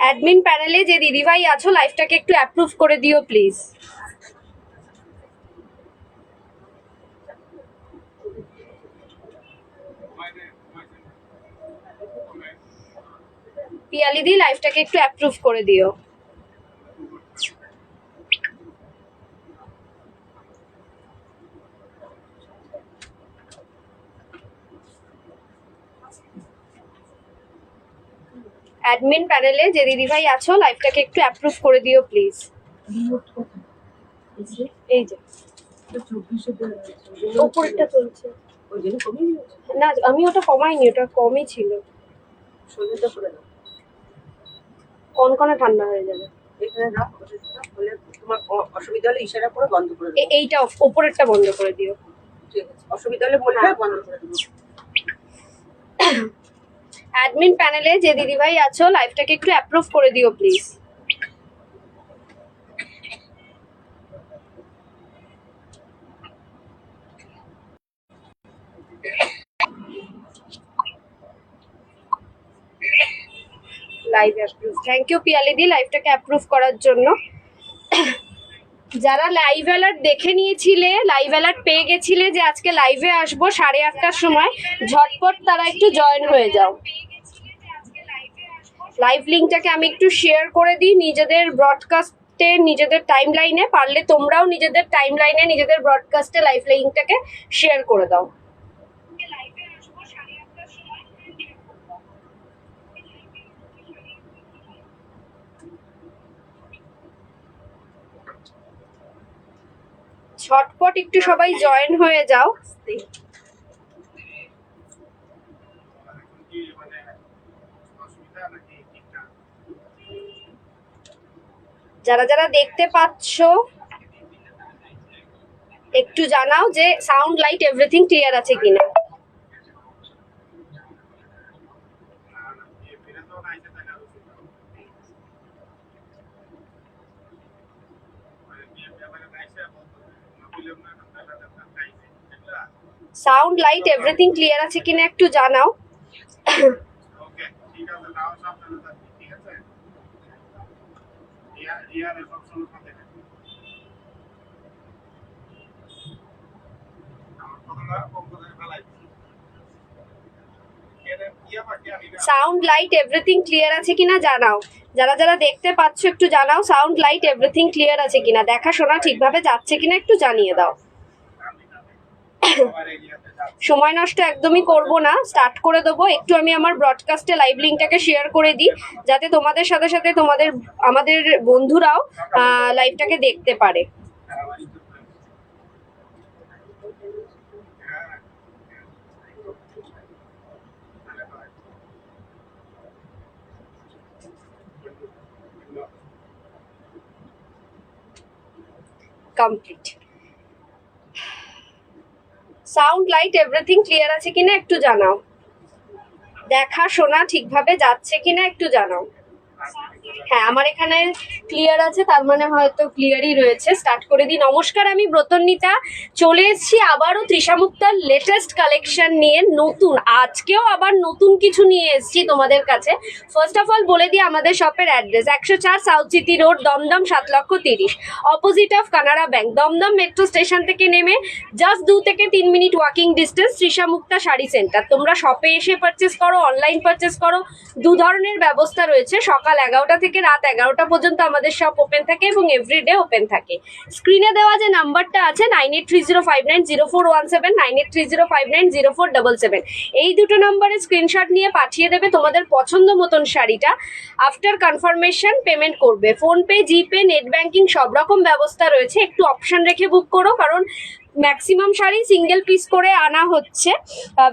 Admin প্যানেলে যে দিদিভাই আছো লাইভটাকে একটু অ্যাপ্রুভ করে দিও প্লিজ। পিয়ালিদি লাইভটাকে একটু অ্যাপ্রুভ করে দিও। অ্যাডমিন প্যানেলে যে দিদিভাই আছো লাইভটাকে একটু অ্যাপ্রুভ করে দিও প্লিজ। এই যে উপরেরটা চলছে না, আমি ওটা কমাইনি, ওটা কমই ছিল। কনকনে ঠান্ডা হয়ে যাবে। তোমার অসুবিধা হলে ইশারা করে বন্ধ করে দিও। এইটা উপরেরটা বন্ধ করে দিও। ঠিক আছে, অসুবিধা হলে বলবে বন্ধ করে দিও। অ্যাডমিন প্যানেলে যে দিদিভাই আছো লাইভটাকে একটু অ্যাপ্রুভ করে দিও please. Live approve. Thank you পিয়ালিদি লাইভটাকে অ্যাপ্রুভ করার জন্য। যারা লাইভ অ্যালার্ট দেখে নিয়েছিলে, লাইভ অ্যালার্ট পেয়ে গেছিলে যে আজকে লাইভে আসবো 8:30টার সময়, ঝটপট তারা একটু জয়েন হয়ে যাও। লাইভ লিঙ্কটাকে আমি একটু শেয়ার করে দিই নিজেদের ব্রডকাস্টে, নিজেদের টাইম লাইনে। পারলে তোমরাও নিজেদের টাইম লাইনে, নিজেদের ব্রডকাস্টে লাইভ লিঙ্কটাকে শেয়ার করে দাও। ঝটপট একটু সবাই জয়েন হয়ে যাও। যারা যারা দেখতে পাচ্ছ একটু জানাও যে সাউন্ড লাইট এভরিথিং ক্লিয়ার আছে কিনা। সাউন্ড লাইট এভরিথিং ক্লিয়ার আছে কিনা একটু জানাও। সাউন্ড লাইট এভরিথিং ক্লিয়ার আছে কিনা জানাও। যারা যারা দেখতে পাচ্ছ একটু জানাও সাউন্ড লাইট এভরিথিং ক্লিয়ার আছে কিনা, দেখাশোনা ঠিকভাবে যাচ্ছে কিনা একটু জানিয়ে দাও। সময় নষ্ট একদমই করব না, স্টার্ট করে দেবো। একটু আমি আমার ব্রডকাস্টে লাইভ লিঙ্কটাকে শেয়ার করে দিই যাতে তোমাদের সাথে সাথে আমাদের বন্ধুরাও লাইভটাকে দেখতে পারে। Complete. Sound light everything clear আছে কিনা একটু জানাও। দেখা শোনা ঠিকভাবে যাচ্ছে কিনা একটু জানাও। হ্যাঁ, আমার এখানে ক্লিয়ার আছে, তার মানে হয়তো ক্লিয়ারই রয়েছে। স্টার্ট করে দিই। নমস্কার, আমি ব্রতন্বিতা চলে এসেছি আবারও তৃষা মুক্তার লেটেস্ট কালেকশন নিয়ে। নতুন, আজকেও আবার নতুন কিছু নিয়ে এসেছি তোমাদের কাছে। ফার্স্ট অফ অল বলে দিই আমাদের শপের address 104 south city road, Dumdum 7,30,000, opposite of Canara Bank. Dumdum metro station থেকে নেমে জাস্ট 2 থেকে 3 minute walking distance Trisha Mukta Saree centre. তোমরা শপে এসে পারচেস করো, অনলাইন পারচেস করো, দু ধরনের ব্যবস্থা রয়েছে। সকাল 11টা থেকে রাত 11টা পর্যন্ত আমাদের শপ ওপেন থাকে এবং এভরিডে ওপেন থাকে। স্ক্রিনে দেওয়া যে নাম্বারটা আছে 9830590417, 9830590477, এই দুটো নাম্বারে স্ক্রিনশট নিয়ে পাঠিয়ে দেবে তোমাদের পছন্দ মতন শাড়িটা। আফটার কনফার্মেশন পেমেন্ট করবে। ফোনপে, জিপে, নেট ব্যাংকিং সব রকম ব্যবস্থা রয়েছে। একটু অপশন রেখে বুক করো, কারণ ম্যাক্সিমাম শাড়ি সিঙ্গেল পিস করে আনা হচ্ছে,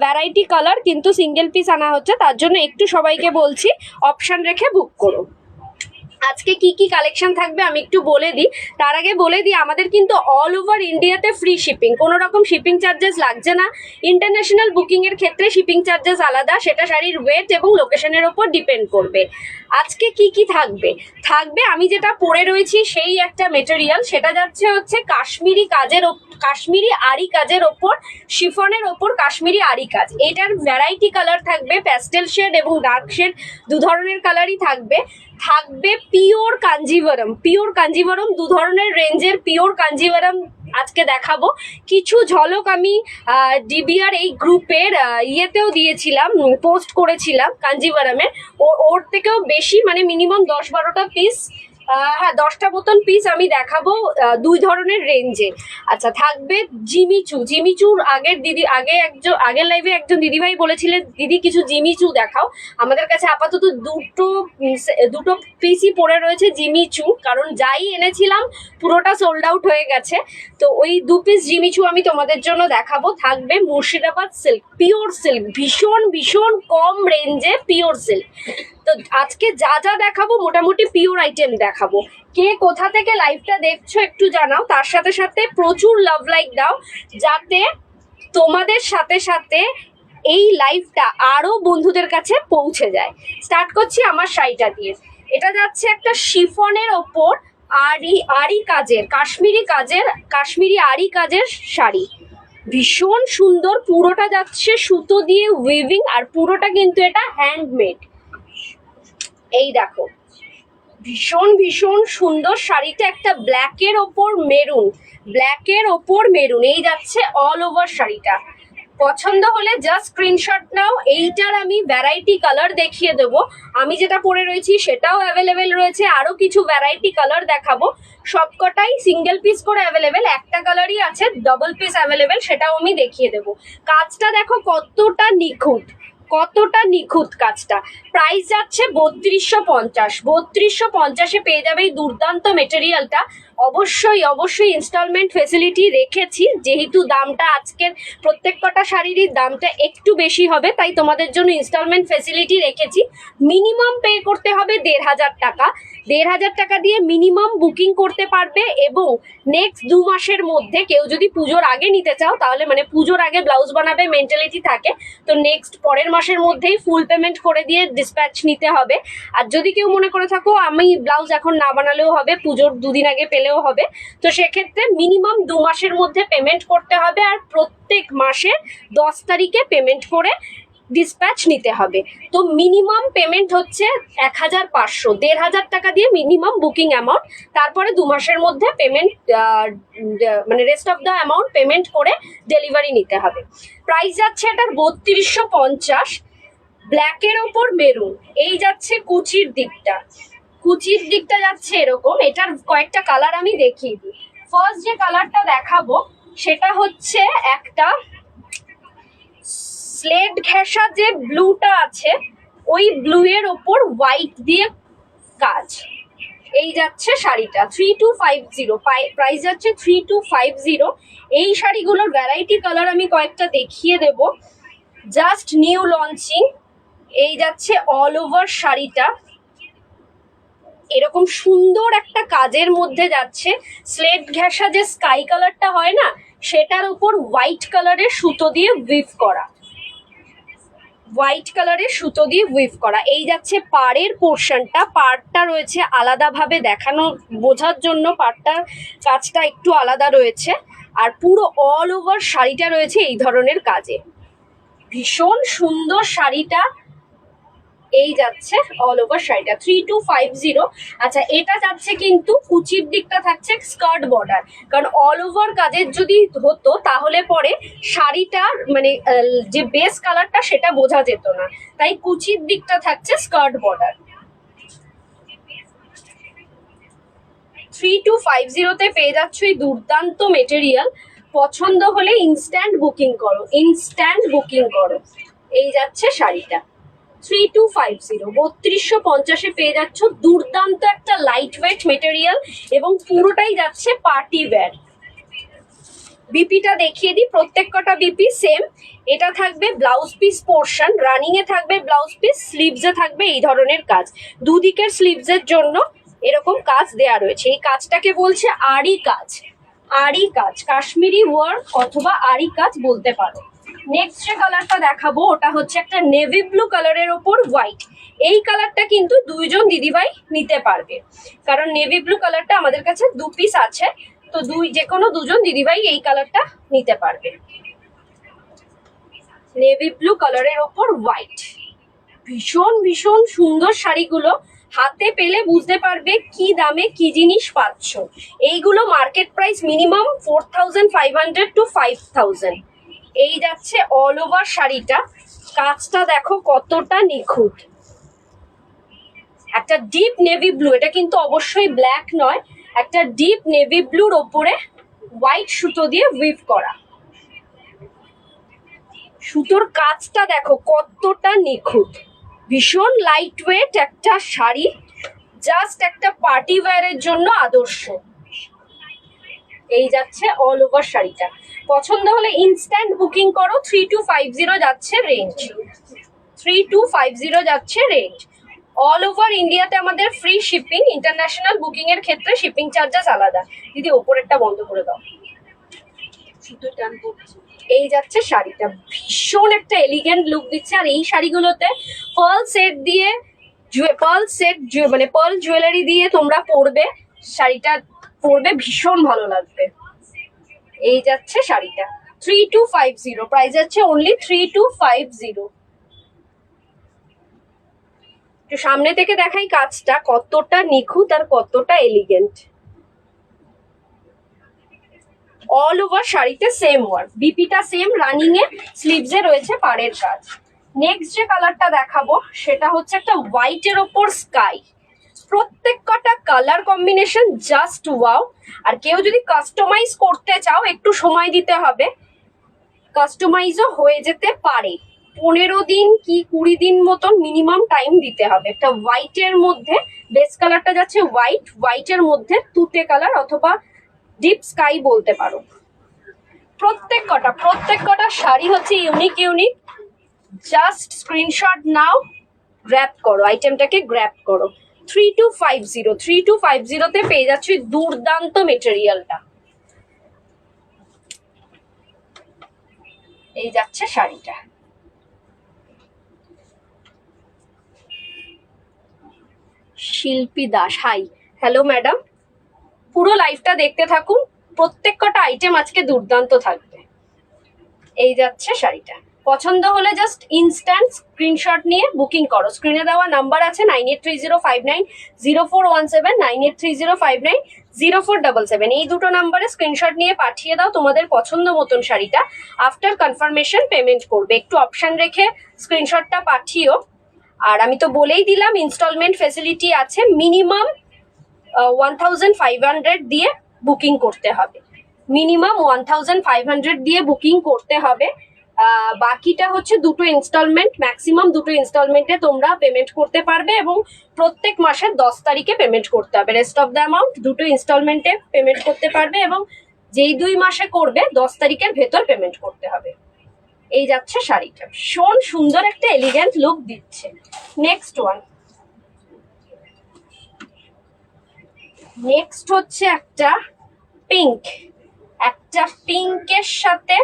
ভ্যারাইটি কালার কিন্তু সিঙ্গেল পিস আনা হচ্ছে, তার জন্য একটু সবাইকে বলছি অপশন রেখে বুক করো। আজকে কি কি কালেকশন থাকবে আমি একটু বলে দিই। তার আগে বলে দিই আমাদের কিন্তু অল ওভার ইন্ডিয়াতে ফ্রি শিপিং, কোনো রকম শিপিং চার্জেস লাগছে না। ইন্টারন্যাশনাল বুকিং এর ক্ষেত্রে শিপিং চার্জেস আলাদা, সেটা শাড়ির ওয়েট এবং লোকেশনের ওপর ডিপেন্ড করবে। আজকে কি কি থাকবে আমি যেটা পরে রয়েছি সেই একটা মেটেরিয়াল, সেটা যাচ্ছে হচ্ছে কাশ্মীরি আরি কাজের ওপর, শিফনের ওপর কাশ্মীরি আরি কাজ। এটার ভ্যারাইটি কালার থাকবে, প্যাস্টেল শেড এবং ডার্ক শেড, দু ধরনের কালারই থাকবে। থাকবে পিওর কাঞ্জিভারম, দু ধরনের রেঞ্জের পিওর কাঞ্জিভারম আজকে দেখাবো। কিছু ঝলক আমি ডিবিআর এই গ্রুপের ইয়েতেও দিয়েছিলাম, পোস্ট করেছিলাম কাঞ্জিভারমের। ওর থেকেও বেশি, মানে মিনিমাম 10-12টা পিস, হ্যাঁ 10টা মতন পিস আমি দেখাবো দুই ধরনের রেঞ্জে। আচ্ছা, থাকবে জিমিচুর আগের লাইভে একজন দিদিভাই বলেছিলেন দিদি কিছু জিমিচু দেখাও। আমাদের কাছে আপাতত দুটো পিসই পড়ে রয়েছে জিমিচু, কারণ যাই এনেছিলাম পুরোটা সোল্ড আউট হয়ে গেছে। তো ওই 2 পিস জিমিচু আমি তোমাদের জন্য দেখাবো। থাকবে মুর্শিদাবাদ সিল্ক, পিওর সিল্ক, ভীষণ ভীষণ কম রেঞ্জে পিওর সিল্ক। তো আজকে যা যা দেখাবো মোটামুটি পিওর আইটেম দেখাবো। কে কোথা থেকে লাইভটা দেখছো একটু জানাও, তার সাথে সাথে প্রচুর লাভ লাইক দাও, যাতে তোমাদের সাথে সাথে এই লাইভটা আরো বন্ধুদের কাছে পৌঁছে যায়। স্টার্ট করছি আমার শাড়িটা দিয়ে। এটা যাচ্ছে একটা শিফনের ওপর আরি কাজের, কাশ্মীরি আরি কাজের শাড়ি। ভীষণ সুন্দর, পুরোটা যাচ্ছে সুতো দিয়ে উইভিং, আর পুরোটা কিন্তু এটা হ্যান্ডমেড। এই দেখো, ভীষণ ভীষণ সুন্দর শাড়িটা, একটা ব্ল্যাকের ওপর মেরুন, এই যাচ্ছে অল ওভার শাড়িটা। পছন্দ হলে জাস্ট স্ক্রিনশট নাও। এইটার আমি ভ্যারাইটি কালার দেখিয়ে দেবো। আমি যেটা পরে রয়েছি সেটাও অ্যাভেলেবেল রয়েছে, আরো কিছু ভ্যারাইটি কালার দেখাবো। সবকটাই সিঙ্গেল পিস করে অ্যাভেলেবেল, একটা কালারই আছে ডাবল পিস অ্যাভেলেবেল, সেটাও আমি দেখিয়ে দেবো। কাজটা দেখো কতটা নিখুঁত কাজটা। প্রাইস যাচ্ছে 3250 পেয়ে যাবে এই দুর্দান্ত মেটেরিয়ালটা। অবশ্যই ইনস্টলমেন্ট ফেসিলিটি রেখেছি, যেহেতু দামটা আজকের প্রত্যেক কটা শাড়িরই দামটা একটু বেশি হবে, তাই তোমাদের জন্য ইনস্টলমেন্ট ফেসিলিটি রেখেছি। মিনিমাম পে করতে হবে 1500 টাকা। 1500 টাকা দিয়ে মিনিমাম বুকিং করতে পারবে, এবং নেক্সট 2 মাসের মধ্যে কেউ যদি পুজোর আগে নিতে চাও, তাহলে মানে পুজোর আগে ব্লাউজ বানাবে মেন্টালিটি থাকে, তো নেক্সট পরের মাসের মধ্যেই ফুল পেমেন্ট করে দিয়ে ডিসপ্যাচ নিতে হবে। আর যদি কেউ মনে করে থাকো আমি ব্লাউজ এখন না বানালেও হবে, পুজোর 2 দিন আগে পেলেও হবে, তো সেক্ষেত্রে মিনিমাম 2 মাসের মধ্যে পেমেন্ট করতে হবে, আর প্রত্যেক মাসে 10 তারিখে পেমেন্ট করে ডিসপ্যাচ নিতে হবে। তো মিনিমাম পেমেন্ট হচ্ছে 1500, 1500 টাকা দিয়ে মিনিমাম বুকিং অ্যামাউন্ট। তারপরে 2 মাসের মধ্যে পেমেন্ট, মানে rest of the amount payment করে ডেলিভারি নিতে হবে। প্রাইস যাচ্ছে এটার 3250, ব্ল্যাকের ওপর মেরুন। এই যাচ্ছে কুচির দিকটা যাচ্ছে এরকম। এটার কয়েকটা কালার আমি দেখিয়ে দিই। ফার্স্ট যে কালারটা দেখাবো সেটা হচ্ছে একটা স্লেট ঘেঁষা যে ব্লুটা আছে, ওই ব্লু এর ওপর হোয়াইট দিয়ে কাজ। এই যাচ্ছে শাড়িটা 3250, প্রাইস যাচ্ছে 3250। এই শাড়িগুলোর ভ্যারাইটি কালার আমি কয়েকটা দেখিয়ে দেব, জাস্ট নিউ লঞ্চিং। এই যাচ্ছে অল ওভার শাড়িটা, এরকম সুন্দর একটা কাজের মধ্যে যাচ্ছে। স্লেট ঘেঁষা যে স্কাই কালারটা হয় না, সেটার উপর হোয়াইট কালারের সুতো দিয়ে উইভ করা। এই যাচ্ছে পাড়ের পোর্শনটা, পাড়টা রয়েছে আলাদাভাবে দেখানো বোঝার জন্য, পাড়টার কাজটা একটু আলাদা রয়েছে, আর পুরো অল ওভার শাড়িটা রয়েছে এই ধরনের কাজে। ভীষণ সুন্দর শাড়িটা। এই যাচ্ছে অল ওভার শাড়িটা 3250। আচ্ছা, এটা যাচ্ছে কিন্তু কুচির দিকটা থাকছে স্কার্ট বর্ডার, কারণ অল ওভার কাজের যদি হতো তাহলে পরে শাড়িটার মানে যে বেস কালারটা সেটা বোঝা যেত না, তাই কুচির দিকটা থাকছে স্কার্ট বর্ডার। 3250-তে পেয়ে যাচ্ছ এই দুর্দান্ত মেটেরিয়াল। পছন্দ হলে ইনস্ট্যান্ট বুকিং করো। এই যাচ্ছে শাড়িটা 3250, 3250-এ পেয়ে যাচ্ছ দুর্দান্ত একটা লাইট ওয়েট মেটেরিয়াল, এবং পুরোটাই যাচ্ছে পার্টি ওয়্যার। বিপিটা দেখিয়ে দিই, প্রত্যেক কটা বিপি সেম। এটা থাকবে ব্লাউজ পিস পোর্শন, রানিং এ থাকবে ব্লাউজ পিস, স্লিভসে থাকবে এই ধরনের কাজ। দুদিকের স্লিভসের জন্য এরকম কাজ দেয়া রয়েছে। এই কাজটাকে বলছে আরি কাজ, কাশ্মীরি ওয়ার্ক অথবা আরি কাজ বলতে পারো। নেক্সট যে কালারটা দেখাবো ওটা হচ্ছে একটা নেভি ব্লু কালারের ওপর হোয়াইট। এই কালারটা কিন্তু 2জন দিদিভাই নিতে পারবে, কারণ নেভি ব্লু কালারটা আমাদের কাছে 2 পিস আছে, তো যে কোনো 2জন দিদিভাই এই কালারটা নিতে পারবে। নেভি ব্লু কালারের ওপর হোয়াইট, ভীষণ ভীষণ সুন্দর শাড়িগুলো। হাতে পেলে বুঝতে পারবে কি দামে কি জিনিস পাচ্ছ। এইগুলো মার্কেট প্রাইস মিনিমাম 4500 টু 5000। এই যাচ্ছে অল ওভার শাড়িটা, কাজটা দেখো কতটা নিখুঁত। একটা ডিপ নেভি ব্লু, এটা কিন্তু অবশ্যই ব্ল্যাক নয়, একটা ডিপ নেভি ব্লুর ওপরে হোয়াইট সুতো দিয়ে উইভ করা। সুতোর কাজটা দেখো কতটা নিখুঁত, ভীষণ লাইট ওয়েট একটা শাড়ি, জাস্ট একটা পার্টি ওয়্যারের জন্য আদর্শ। এই যাচ্ছে অল ওভার শাড়িটা, পছন্দ হলে ইনস্ট্যান্ট বুকিং করো। 3250 যাচ্ছে রেঞ্জ, 3250 যাচ্ছে রেঞ্জ। অল ওভার ইন্ডিয়াতে আমাদের ফ্রি শিপিং, ইন্টারন্যাশনাল বুকিং এর ক্ষেত্রে শিপিং চার্জেস আলাদা। দিদি ওপরেরটা বন্ধ করে দাও। সুতো টান পড়ছে। এই যাচ্ছে শাড়িটা, ভীষণ একটা এলিগেন্ট লুক দিচ্ছে। আর এই শাড়িগুলোতে পার্ল সেট দিয়ে, মানে পার্ল জুয়েলারি দিয়ে তোমরা পরবে, শাড়িটা পরবে ভীষণ ভালো লাগবে। এই যাচ্ছে শাড়িটা 3250, প্রাইস যাচ্ছে অনলি 3250। একটু সামনে থেকে দেখাই কাজটা কতটা নিখুঁত আর কতটা এলিগেন্ট। অল ওভার শাড়িতে সেম ওয়ার্ক, বিপিটা সেম, রানিং এ স্লিভস এ রয়েছে পাড়ের কাজ। নেক্সট যে কালারটা দেখাবো সেটা হচ্ছে একটা হোয়াইটের ওপর স্কাই। প্রত্যেক কটা কালার কম্বিনেশন জাস্ট ওয়াও। আর কেউ যদি কাস্টমাইজ করতে চাও একটু সময় দিতে হবে, কাস্টমাইজও হয়ে যেতে পারে। 15 দিন কি 20 দিন মতন মিনিমাম টাইম দিতে হবে। একটা হোয়াইটের মধ্যে, বেস কালারটা যাচ্ছে হোয়াইট, হোয়াইটের মধ্যে তুতে কালার অথবা ডিপ স্কাই বলতে পারো। প্রত্যেক কটা শাড়ি হচ্ছে ইউনিক ইউনিক। জাস্ট স্ক্রিনশট নাও, গ্র্যাব করো, আইটেমটাকে গ্র্যাব করো। 3250 তে পেয়ে যাচ্ছি দুর্দান্ত মেটেরিয়ালটা। এই যাচ্ছে শাড়িটা। শিল্পী দাস, হাই, হ্যালো ম্যাডাম। পুরো লাইভটা দেখতে থাকুন, প্রত্যেক কটা আইটেম আজকে দুর্দান্ত থাকবে। এই যাচ্ছে শাড়িটা, পছন্দ হলে জাস্ট ইনস্ট্যান্ট স্ক্রিনশট নিয়ে বুকিং করো। স্ক্রিনে দেওয়া নাম্বার আছে 9830590417, 9830590477। এই দুটো নাম্বারে স্ক্রিনশট নিয়ে পাঠিয়ে দাও তোমাদের পছন্দ মতন শাড়িটা। আফটার কনফার্মেশন পেমেন্ট করবে, একটু অপশন রেখে স্ক্রিনশটটা পাঠিও। আর আমি তো বলেই দিলাম ইনস্টলমেন্ট ফেসিলিটি আছে, মিনিমাম 1500 দিয়ে বুকিং করতে হবে, মিনিমাম 1500 দিয়ে বুকিং করতে হবে। বাকিটা হচ্ছে দুটো ইনস্টলমেন্ট, ম্যাক্সিমাম দুটো ইনস্টলমেন্টে তোমরা পেমেন্ট করতে পারবে এবং প্রত্যেক মাসের 10 তারিখে পেমেন্ট করতে হবে। রেস্ট অফ দ্য অ্যামাউন্ট দুটো ইনস্টলমেন্টে পেমেন্ট করতে পারবে এবং যেই 2 মাসে করবে 10 তারিখের ভেতর পেমেন্ট করতে হবে। এই যাচ্ছে শাড়িটা, ভীষণ সুন্দর একটা এলিগেন্ট লুক দিচ্ছে। নেক্সট ওয়ান, নেক্সট হচ্ছে একটা পিঙ্ক, একটা পিঙ্কের সাথে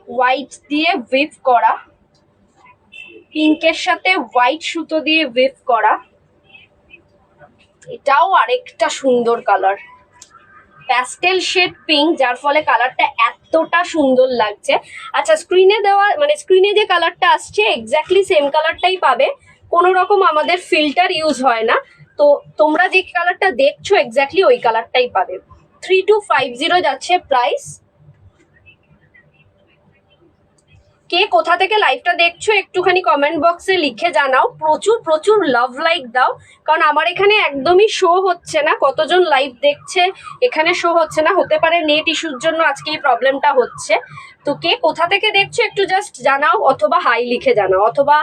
হোয়াইট দিয়ে উইভ করা, পিঙ্কের সাথে হোয়াইট সুতো দিয়ে উইভ করা। এটাও আরেকটা সুন্দর কালার, প্যাস্টেল শেড পিঙ্ক, যার ফলে কালারটা এতটা সুন্দর লাগছে। আচ্ছা, স্ক্রিনে দেওয়া মানে স্ক্রিনে যে কালারটা আসছে এক্স্যাক্টলি সেম কালারটাই পাবে, কোনো রকম আমাদের ফিল্টার ইউজ হয় না। তো তোমরা যে কালারটা দেখছো এক্স্যাক্টলি ওই কালারটাই পাবে। 3250 যাচ্ছে প্রাইস। কে কোথা থেকে লাইভটা দেখছো একটুখানি কমেন্ট বক্সে লিখে জানাও, প্রচুর প্রচুর লাভ লাইক দাও, কারণ আমার এখানে একদমই শো হচ্ছে না কতজন লাইভ দেখছে, এখানে শো হচ্ছে না, হতে পারে নেট ইস্যুর জন্য আজকে এই প্রবলেমটা হচ্ছে। তো কে কোথা থেকে দেখছো একটু জাস্ট জানাও, অথবা হাই লিখে জানাও, অথবা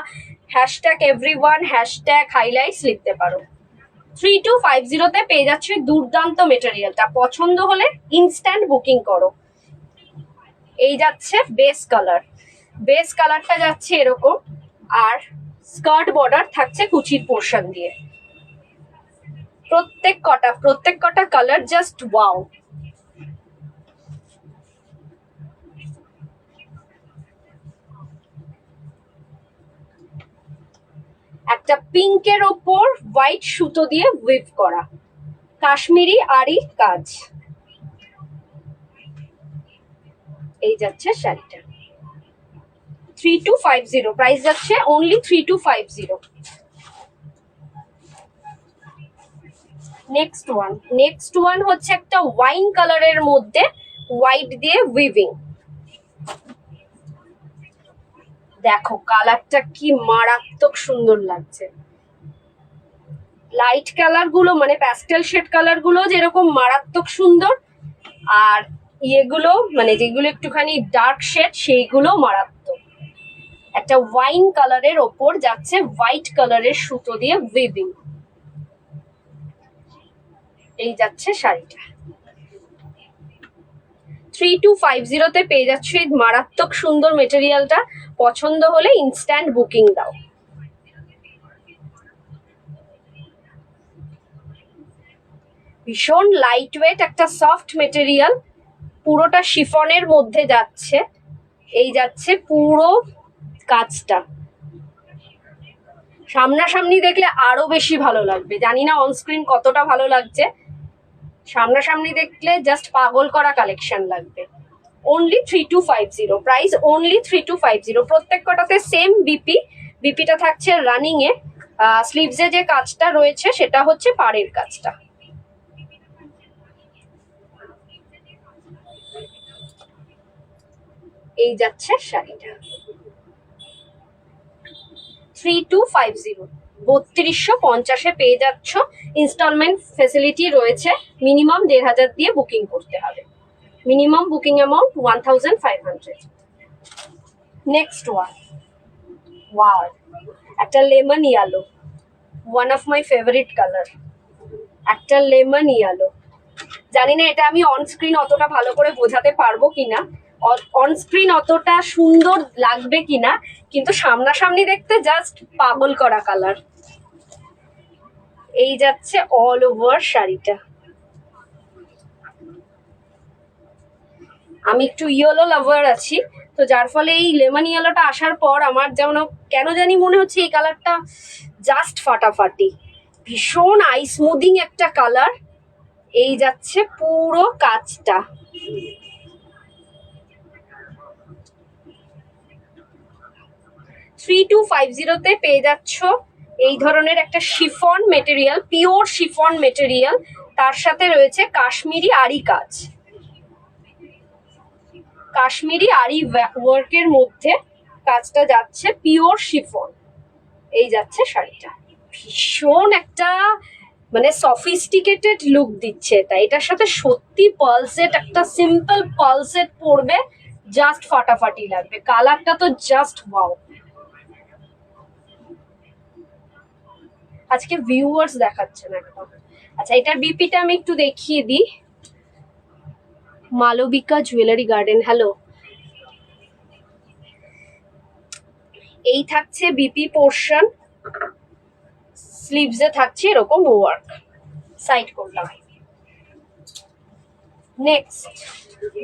হ্যাশট্যাগ এভরিওয়ান, হ্যাশট্যাগ হাইলাইটস লিখতে পারো। 3250 তে পেয়ে যাচ্ছে দুর্দান্ত মেটেরিয়ালটা, পছন্দ হলে ইনস্ট্যান্ট বুকিং করো। এই যাচ্ছে বেস কালার, বেস কালারটা যাচ্ছে এরকম, আর স্কার্ট বর্ডার থাকছে কুচির পোর্শন দিয়ে। প্রত্যেক কটা কালার জাস্ট ওয়াও। একটা পিঙ্কের ওপর হোয়াইট সুতো দিয়ে উইভ করা, কাশ্মীরি আরি কাজ। এই যাচ্ছে শাড়িটা 3250, প্রাইস যাচ্ছে অনলি 3250। নেক্সট ওয়ান হচ্ছে একটা ওয়াইন কালারের মধ্যে হোয়াইট দিয়ে উইভিং। দেখো কালারটা কি মারাত্মক সুন্দর লাগছে। লাইট কালার গুলো মানে প্যাস্টেল শেড কালার গুলো যেরকম মারাত্মক সুন্দর, আর ইয়েগুলো মানে যেগুলো একটুখানি ডার্ক শেড সেইগুলো মারাত্মক। একটা ওয়াইন কালারের ওপর যাচ্ছে হোয়াইট কালারের সুতো দিয়ে উইভিং। এই যাচ্ছে শাড়িটা। 3250 পেয়ে যাচ্ছ এই মারাত্মক সুন্দর মেটেরিয়ালটা। পছন্দ হলে ইনস্ট্যান্ট বুকিং দাও। ভীষণ লাইট ওয়েট একটা সফট মেটেরিয়াল, পুরোটা শিফনের মধ্যে যাচ্ছে। এই যাচ্ছে পুরো কাজটা। সামনাসামনি দেখলে আরো বেশি ভালো লাগবে, জানি না অনস্ক্রিন কতটা ভালো লাগছে, সামনাসামনি দেখলে জাস্ট পাগল করা কালেকশন লাগবে। Only 3250, price only 3250। প্রত্যেক কটাতে সেম বিপিটা থাকছে রানিং এ। স্লিভসে যে কাজটা রয়েছে সেটা হচ্ছে পাড়ের কাজটা। এই যাচ্ছে শাড়িটা 3250, 3250 পেয়ে যাচ্ছ। ইনস্টলমেন্ট ফেসিলিটি রয়েছে, মিনিমাম 1500 দিয়ে বুকিং করতে হবে। Minimum booking amount 1500। Next wow, একটা lemon yellow, one of my favourite colour. একটা লেমন ইয়েলো, জানি না এটা আমি অন স্ক্রিন অতটা ভালো করে বোঝাতে পারবো কিনা, অন স্ক্রিন অতটা সুন্দর লাগবে কিনা, কিন্তু সামনাসামনি দেখতে জাস্ট পাগল করা কালার। এই যাচ্ছে অল ওভার শাড়িটা। আমি একটু ইয়েলো লাভার আছি, তো যার ফলে এই লেমন ইয়েলোটা আসার পর আমার যেমন কেন জানি মনে হচ্ছে এই কালারটা জাস্ট ফাটাফাটি। ভীষণ আই স্মুদিং একটা কালার। এই যাচ্ছে পুরো কাজটা। থ্রি টু 50 পেয়ে যাচ্ছ এই ধরনের একটা chiffon material, pure chiffon material, তার সাথে রয়েছে কাশ্মীরি আরি কাজ। কাশ্মীরি আরি ওয়ার্কের মধ্যে কাজটা যাচ্ছে, পিওর শিফন। এই যাচ্ছে শাড়িটা। ভীষণ একটা মানে সফিস্টিকেটেড লুক দিচ্ছে এটা। এটার সাথে সত্যি পালসেট, একটা সিম্পল পালসেট পরবে, জাস্ট ফাটাফাটি লাগবে। কালারটা তো জাস্ট ওয়াও। আজকে ভিউয়ার্স দেখাচ্ছে না একদম। আচ্ছা, এটার বিপিটা আমি একটু দেখিয়ে দিই। Malabika jewellery garden, hello. এই থাকছে বিপি পোর্শন, স্লিভসে থাকছে এরকম ওয়ার্ক। সাইড করলাম।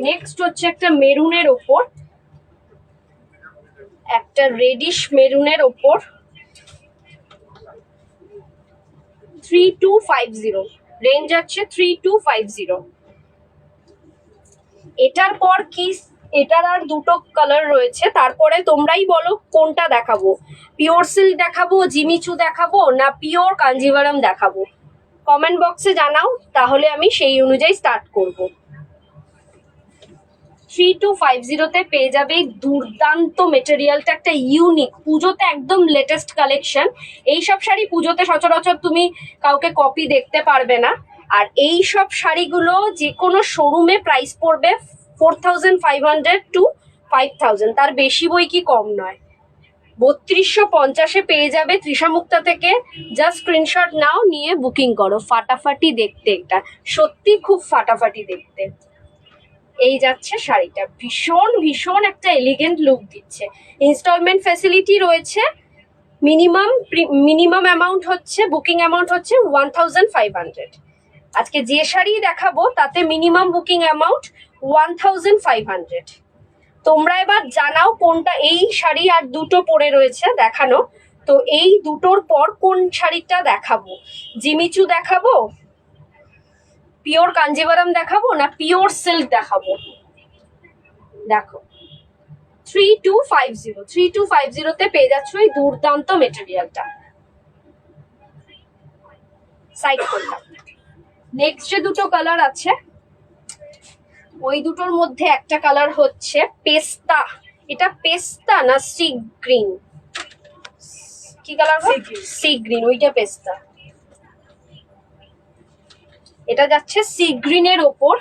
নেক্সট হচ্ছে একটা মেরুনের ওপর, একটা রেডিশ মেরুনের ওপর 3250, রেঞ্জ আছে 3250। এটার পর কি, এটার আর দুটো কালার রয়েছে, তারপরে তোমরাই বলো কোনটা দেখাবো। পিওর সিল্ক দেখাবো, জিমিচু দেখাবো, না পিওর কাঞ্জিভারাম দেখাবো? কমেন্ট বক্সে জানাও, তাহলে আমি সেই অনুযায়ী স্টার্ট করব। 3250 পেয়ে যাবে এই দুর্দান্ত মেটেরিয়ালটা, একটা ইউনিক, পুজোতে একদম লেটেস্ট কালেকশন। এইসব শাড়ি পুজোতে সচরাচর তুমি কাউকে কপি দেখতে পারবে না। আর এই সব শাড়িগুলো যে কোনো শোরুমে প্রাইস পড়বে 4500 to 5000, তার বেশি বই কি কম নয়। 3250 পেয়ে যাবে তৃষামুক্তা থেকে। জাস্ট স্ক্রিনশট নাও, নিয়ে বুকিং করো। ফাটাফাটি দেখতে, এটা সত্যি খুব ফাটাফাটি দেখতে। এই যাচ্ছে শাড়িটা, ভীষণ একটা এলিগেন্ট লুক দিচ্ছে। ইনস্টলমেন্ট ফ্যাসিলিটি রয়েছে। মিনিমাম অ্যামাউন্ট হচ্ছে, বুকিং অ্যামাউন্ট হচ্ছে 1500। আজকে যে শাড়ি দেখাবো তাতে মিনিমাম বুকিং অ্যামাউন্ট 1500। তোমরা এবার জানাও কোনটা। এই শাড়ি আর দুটো পরে রয়েছে দেখানো, তো এই দুটোর পর কোন শাড়িটা দেখাবো? জিমিচু দেখাবো, পিওর কাঞ্জিভারাম দেখাবো, না পিওর সিল্ক দেখাবো? দেখো 3250 পেয়ে যাচ্ছ এই দুর্দান্ত মেটেরিয়ালটা। সাইড করলাম। নেক্সট যে দুটো কালার আছে ওই দুটোর মধ্যে একটা কালার হচ্ছে পেস্তা। এটা পেস্তা না সি গ্রিন, কি কালার? সি গ্রিন, ওইটা পেস্তা। এটা যাচ্ছে সি গ্রিনের ওপর।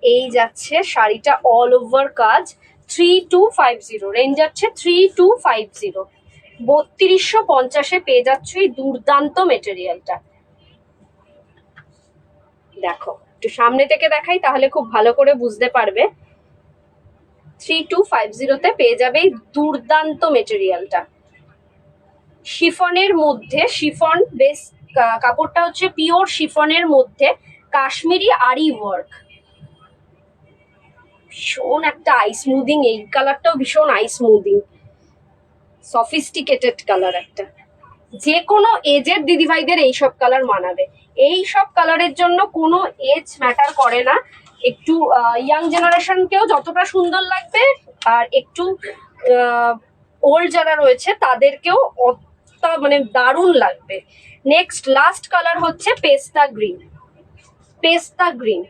এই যাচ্ছে শাড়িটা অল ওভার কাজ, 3250 রেঞ্জ যাচ্ছে 3250। 3250-এ পেয়ে যাচ্ছ এই দুর্দান্ত মেটেরিয়ালটা। দেখো একটু সামনে থেকে দেখাই তাহলে খুব ভালো করে বুঝতে পারবে। 3250-তে পেয়ে যাবে এই দুর্দান্ত মেটেরিয়ালটা। শিফনের মধ্যে, শিফন বেস কাপড়টা হচ্ছে পিওর শিফনের মধ্যে কাশ্মীরি আরি ওয়ার্ক। ভীষণ একটা আই স্মুদিং, এই কালারটাও ভীষণ আই স্মুদিং, সফিস্টিকেটেড কালার একটা। যে কোনো এজের দিদিভাইদের এইসব কালার মানাবে। এই সব কালারের জন্য কোনো এজ ম্যাটার করে না। একটু ইয়াং জেনারেশনকেও যতটা সুন্দর লাগবে, আর একটু ওল্ড যারা রয়েছে তাদেরকেও মানে দারুণ লাগবে। নেক্সট লাস্ট কালার হচ্ছে পেস্তা গ্রিন। পেস্তা গ্রিন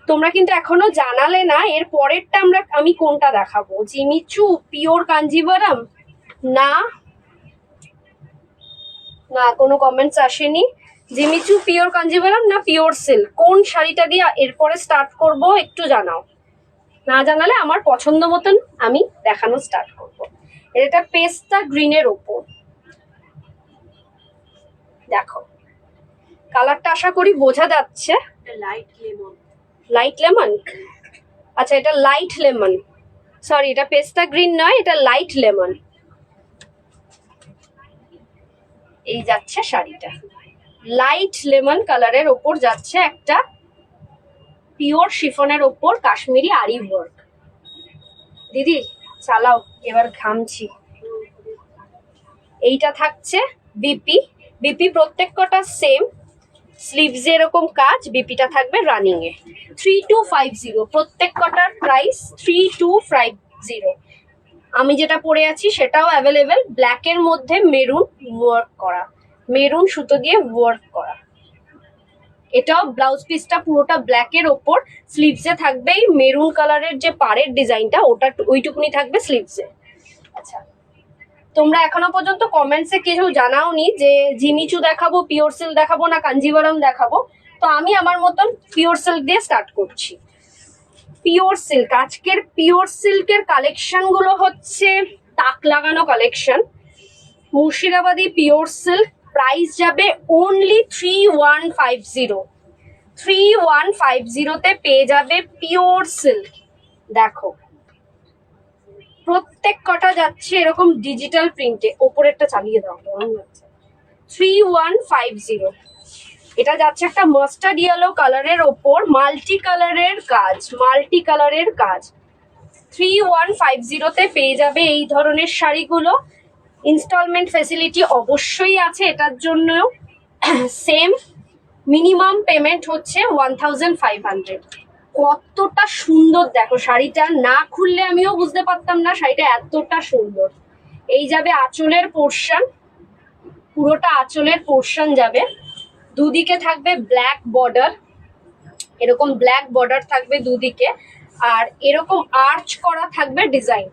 তোমরা কিন্তু এখনো জানালে না, এর পরেরটা আমি কোনটা দেখাবো। জিমিচু পিওর কাঞ্জিভারাম না, না কোনো কমেন্টস আসেনি। জিমিচু পিওর কাঞ্জিভারাম না পিওর সিল্ক, কোন শাড়িটা দিয়ে এরপরে স্টার্ট করব একটু জানাও। না জানালে আমার পছন্দ মতন আমি দেখানো স্টার্ট করব। এটা পেস্তা গ্রিনের ওপর, দেখো কালারটা আশা করি বোঝা যাচ্ছে। Light lemon. লাইট লেমন, আচ্ছা এটা লাইট লেমন, সরি এটা পেস্তা গ্রিন নয়, এটা লাইট লেমন। এই যাচ্ছে শাড়িটা লাইট লেমন কালারের ওপর যাচ্ছে একটা পিওর শিফনের ওপর কাশ্মীরি আরি ওয়ার্ক। দিদি চালাও, এবার ঘামছি। এইটা থাকছে বিপি। বিপি প্রত্যেক কটা সেম, স্লিভসে এরকম কাজ, বিপিটা থাকবে রানিং এ। 3250 প্রত্যেক কটার প্রাইস 3250। আমি যেটা পরে আছি সেটাও অ্যাভেলেবেল, ব্ল্যাকের মধ্যে মেরুন ওয়ার্ক করা, মেরুন সুতো দিয়ে ওয়ার্ক করা। এটাও ব্লাউজ পিসটা পুরোটা ব্ল্যাকের ওপর, স্লিভসে থাকবে এই মেরুন কালারের যে পাড়ের ডিজাইনটা, ওটা ওইটুকুনি থাকবে স্লিভসে। আচ্ছা তোমরা এখনো পর্যন্ত কমেন্টসে কেউ জানাওনি যে জিমিচু দেখাবো, পিওর সিল্ক দেখাবো না কাঞ্জিভারাম দেখাবো, তো আমি আমার মতন পিওর সিল্ক দিয়ে স্টার্ট করছি। পিওর সিল্ক, আজকের পিওর সিল্কের কালেকশন গুলো হচ্ছে তাক লাগানো collection. Murshidabadi pure silk, price যাবে অনলি 3150। 3150-তে পেয়ে যাবে পিওর সিল্ক। দেখো প্রত্যেক কটা যাচ্ছে এরকম ডিজিটাল প্রিন্টে, ওপরেরটা চালিয়ে দাও, গরম লাগছে। 3150, এটা যাচ্ছে একটা মাস্টার্ড ইয়েলো কালারের ওপর মাল্টি কালারের কাজ, মাল্টি কালারের কাজ। 3150-তে পেয়ে যাবে এই ধরনের শাড়িগুলো। ইনস্টলমেন্ট ফেসিলিটি অবশ্যই আছে এটার জন্য, সেম মিনিমাম পেমেন্ট হচ্ছে 1500। কতটা সুন্দর দেখো শাড়িটা, না খুললে আমিও বুঝতে পারতাম না শাড়িটা এতটা সুন্দর। এই যাবে আঁচলের পোর্শন, পুরোটা আঁচলের পোর্শন যাবে, দুদিকে থাকবে ব্ল্যাক বর্ডার, এরকম ব্ল্যাক বর্ডার থাকবে দুদিকে, আর এরকম আর্চ করা থাকবে ডিজাইন।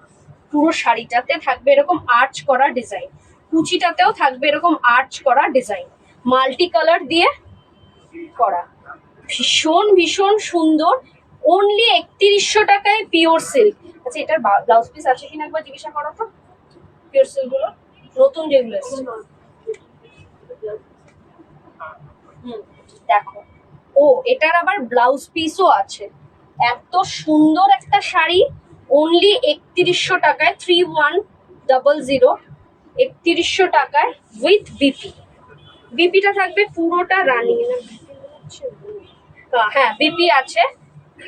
পুরো শাড়িটাতে থাকবে এরকম আর্চ করা ডিজাইন, কুচিটাতেও থাকবে এরকম আর্চ করা ডিজাইন, মাল্টি কালার দিয়ে করা, ভীষণ ভীষণ সুন্দর। অনলি 3100 টাকায় পিওর সিল্ক। আচ্ছা এটার ব্লাউজ পিস আছে কিনা একবার জিজ্ঞাসা করো তো, পিওর সিল্ক গুলো নতুন যেগুলো এসেছে। দেখো ও এটার আবার ব্লাউজ পিসও আছে। এত সুন্দর একটা শাড়ি অনলি 3100 টাকায়, 3100, 3100 টাকায় উইথ বিপি। বিপিটা থাকবে পুরোটা রানিং, হ্যাঁ বিপি আছে।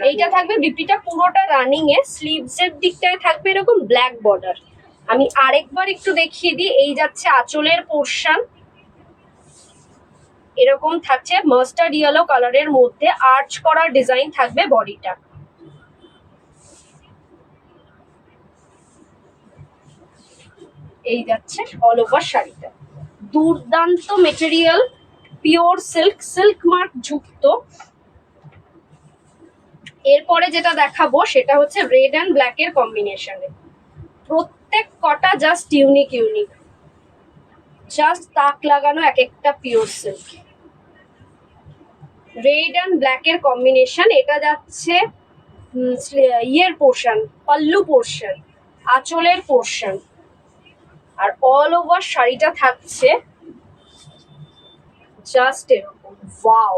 এইটা থাকবে বিপিটা পুরোটা রানিং এ, স্লিভস এর দিকটায় থাকবে এরকম ব্ল্যাক বর্ডার। আমি আরেকবার একটু দেখিয়ে দিই। এই যাচ্ছে আঁচলের পোর্শন, এরকম থাকছে মাস্টার্ড ইয়েলো কালারের মধ্যে আর্চ করা ডিজাইন থাকবে বডিটা। এই যাচ্ছে অল ওভার শাড়িটা, দুর্দান্ত material, pure silk, silk mark যুক্ত। এরপরে যেটা দেখাবো সেটা হচ্ছে রেড অ্যান্ড ব্ল্যাক এর কম্বিনেশনে, প্রত্যেক কটা জাস্ট ইউনিক ইউনিক, জাস্ট তাক লাগানো এক একটা pure silk. Red and black এর কম্বিনেশন, এটা যাচ্ছে ইয়ের পোর্শন, পাল্লু পোর্শন, আঁচলের পোর্শন, আর অল ওভার শাড়িটা থাকছে জাস্ট এরকম। Wow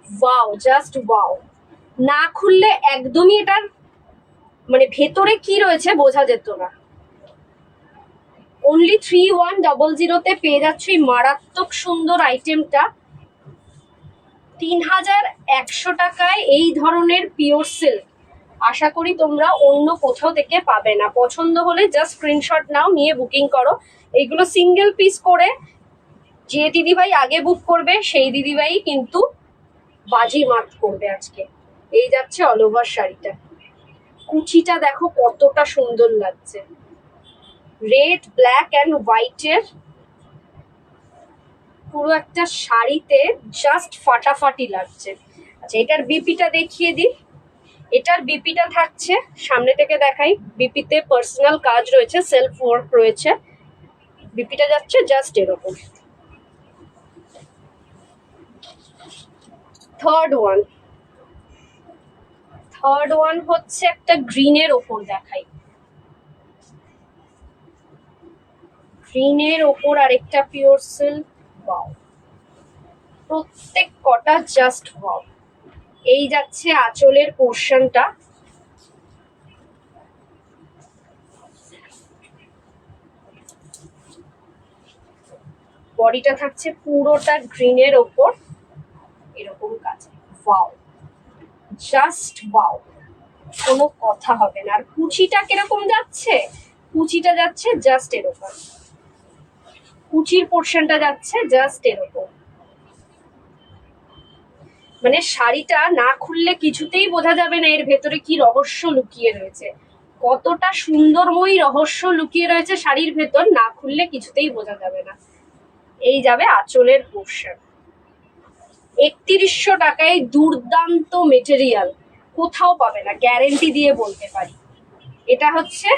wow, just wow. না খুললে একদমই এটার মানে ভেতরে কি রয়েছে বোঝা যেত না। অনলি 3100-তে পেয়ে যাচ্ছ এই মারাত্মক সুন্দর আইটেমটা। 3100 টাকায় এই ধরনের পিওর সিল্ক আশা করি তোমরা অন্য কোথাও থেকে পাবে না। পছন্দ হলে জাস্ট স্ক্রিনশট নাও, নিয়ে বুকিং করো। এইগুলো সিঙ্গেল পিস করে যে দিদিভাই আগে বুক করবে সেই দিদিভাই কিন্তু বাজি মাত করবে আজকে। এই যাচ্ছে অল ওভার শাড়িটা, কুচিটা দেখো কতটা সুন্দর লাগছে, রেড ব্ল্যাক অ্যান্ড হোয়াইটের পুরো একটা শাড়িতে জাস্ট ফাটাফাটি লাগছে। আচ্ছা, এটার বিপিটা দেখিয়ে দিই। এটার বিপিটা থাকছে, সামনে থেকে দেখাই, বিপিতে পার্সোনাল কাজ রয়েছে, সেলফ ওয়ার্ক রয়েছে। বিপিটা যাচ্ছে জাস্ট এরকম। থার্ড ওয়ান হচ্ছে একটা গ্রিনের ওপর দেখাই, গ্রিনের ওপর আরেকটা পিওর সিল্ক। ওয়াও, প্রত্যেক কটা জাস্ট ওয়াও। এই যাচ্ছে আঁচলের পোর্শনটা, বডিটা থাকছে পুরোটা গ্রিনের ওপর এরকম কাজ। ওয়াও, জাস্ট ওয়াও, কোনো কথা হবে না। আর কুচিটা কিরকম যাচ্ছে, কুচিটা যাচ্ছে জাস্ট এরকম, কুচির পোর্শনটা যাচ্ছে জাস্ট এরকম। মানে শাড়িটা না খুললে কিছুতেই বোঝা যাবে না এর ভেতরে কি রহস্য লুকিয়ে রয়েছে, কতটা সুন্দরময়ী রহস্য লুকিয়ে রয়েছে শাড়ির ভেতর, না খুললে কিছুতেই বোঝা যাবে না। এই যাবে আঁচলের পোর্শন, 3100 টাকায় দুর্দান্ত মেটেরিয়াল, কোথাও পাবে না, গ্যারেন্টি দিয়ে বলতে পারি। এটা হচ্ছে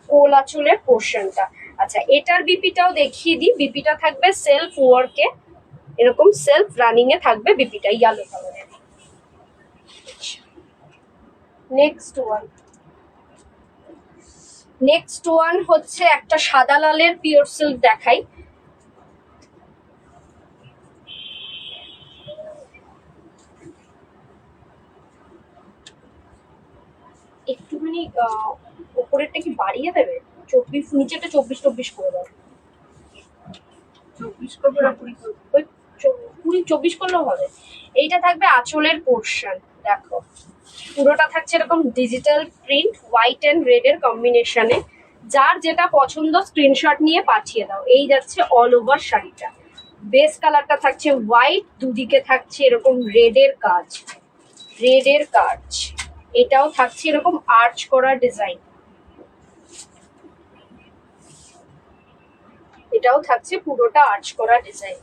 কোল আঁচলের পোর্শনটা। আচ্ছা, এটার বিপিটাও দেখিয়ে দিই। বিপিটা থাকবে সেলফ ওয়ার্কে, এরকম সেলফ রানিং এ থাকবে বিপিটা, ইয়েলো কালারের। নেক্সট ওয়ান হচ্ছে একটা সাদা লালের পিওর সিল্ক দেখাই। একটুখানি উপরেরটা কি বাড়িয়ে দেবে, 24, নিচেটা 24 করে দাও। 24 করবো না 20 করবো? ওই 24 করলেও হবে। এইটা থাকবে আঁচলের পোর্শন, দেখো পুরোটা থাকছে এরকম digital print, white and red এর কম্বিনেশনে। যার যেটা পছন্দ স্ক্রিনশট নিয়ে পাঠিয়ে দাও। এই যাচ্ছে অল ওভার শাড়িটা, বেস কালারটা থাকছে হোয়াইট, দুদিকে থাকছে এরকম রেডের কাজ, এটাও থাকছে এরকম আর্চ করা ডিজাইন, এটাও থাকছে পুরোটা আর্চ করা ডিজাইন,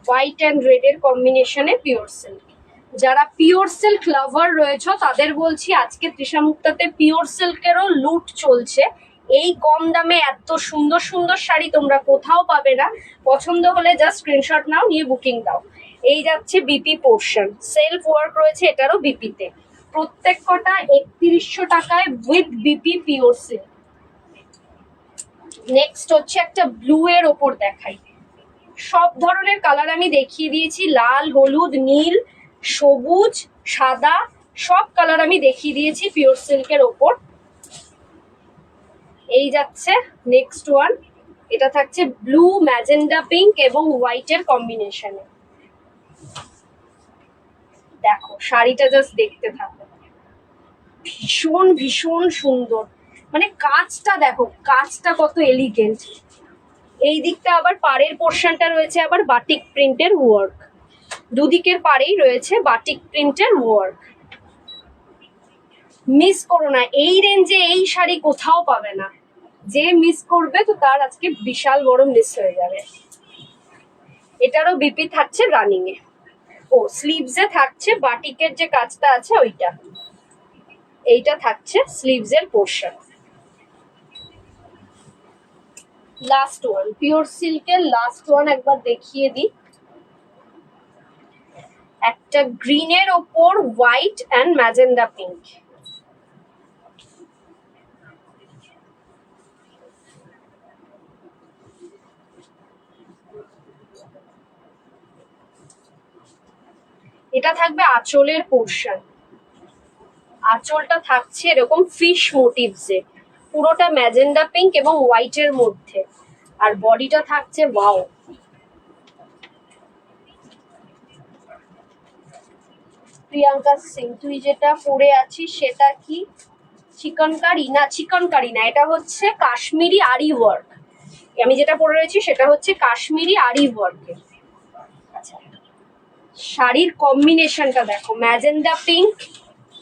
হোয়াইট অ্যান্ড রেড এর কম্বিনেশনে পিওর সিল্ক। যারা পিওর সিল্ক লাভার রয়েছে তাদের বলছি আজকে তৃষা মুক্তাতে পিওর সিল্কেরও লুট চলছে। এই কম দামে এত সুন্দর সুন্দর শাড়ি তোমরা কোথাও পাবে না। পছন্দ হলে জাস্ট স্ক্রিনশট নাও, নিয়ে বুকিং দাও। এই যাচ্ছে বিপি পোর্শন, সেলফ ওয়ার্ক রয়েছে এটারও বিপিতে, প্রত্যেক কটা 3100 টাকায় with BP pure silk. Next হচ্ছে একটা ব্লু এর ওপর দেখাই। সব ধরনের কালার আমি দেখিয়ে দিয়েছি, লাল, হলুদ, নীল, সবুজ, সাদা, সব কালার আমি দেখিয়ে দিয়েছি পিওর সিল্কের ওপর। এই যাচ্ছে নেক্সট ওয়ান, এটা থাকছে ব্লু, ম্যাজেন্ডা পিঙ্ক এবং হোয়াইটের কম্বিনেশনে। দেখো শাড়িটা জাস্ট দেখতে থাকো, ভীষণ ভীষণ সুন্দর। মানে কাজটা দেখো, কাজটা কত এলিগেন্ট। এই দিকটা আবার পাড়ের পোর্শনটা রয়েছে আবার বাটিক প্রিন্টের ওয়ার্ক, দুদিকের পাড়েই রয়েছে বাটিক প্রিন্টের ওয়ার্ক। মিস করো না, এই রেঞ্জে এই শাড়ি কোথাও পাবে না, যে মিস করবে তো তার আজকে বিশাল বড় মিস হয়ে যাবে। এটারও বিপি থাকছে রানিং এ। ও স্লিভসে থাকছে বাটিকের যে কাজটা আছে ওইটা, এইটা থাকছে স্লিভসের পোর্শন। লাস্ট ওয়ান পিওর সিল্কের লাস্ট ওয়ান একবার দেখিয়ে দিই। একটা গ্রিনের ওপর হোয়াইট অ্যান্ড ম্যাজেন্ডা পিঙ্ক। এটা থাকবে আঁচলের পোর্শন। আঁচলটা থাকছে এরকম ফিশ মোটিভসে, পুরোটা ম্যাজেন্ডা পিঙ্ক এবং হোয়াইটের মধ্যে। আর বডিটা থাকছে ওয়াও। প্রিয়াঙ্কা সিং, তুই যেটা পরে আছিস সেটা কি চিকনকারি? না, চিকনকারি না, এটা হচ্ছে কাশ্মীরি আরি ওয়ার্ক। আমি যেটা পরে রয়েছি সেটা হচ্ছে কাশ্মীরি আরি ওয়ার্কের। আচ্ছা, শাড়ির কম্বিনেশনটা দেখো, ম্যাজেন্ডা পিঙ্ক,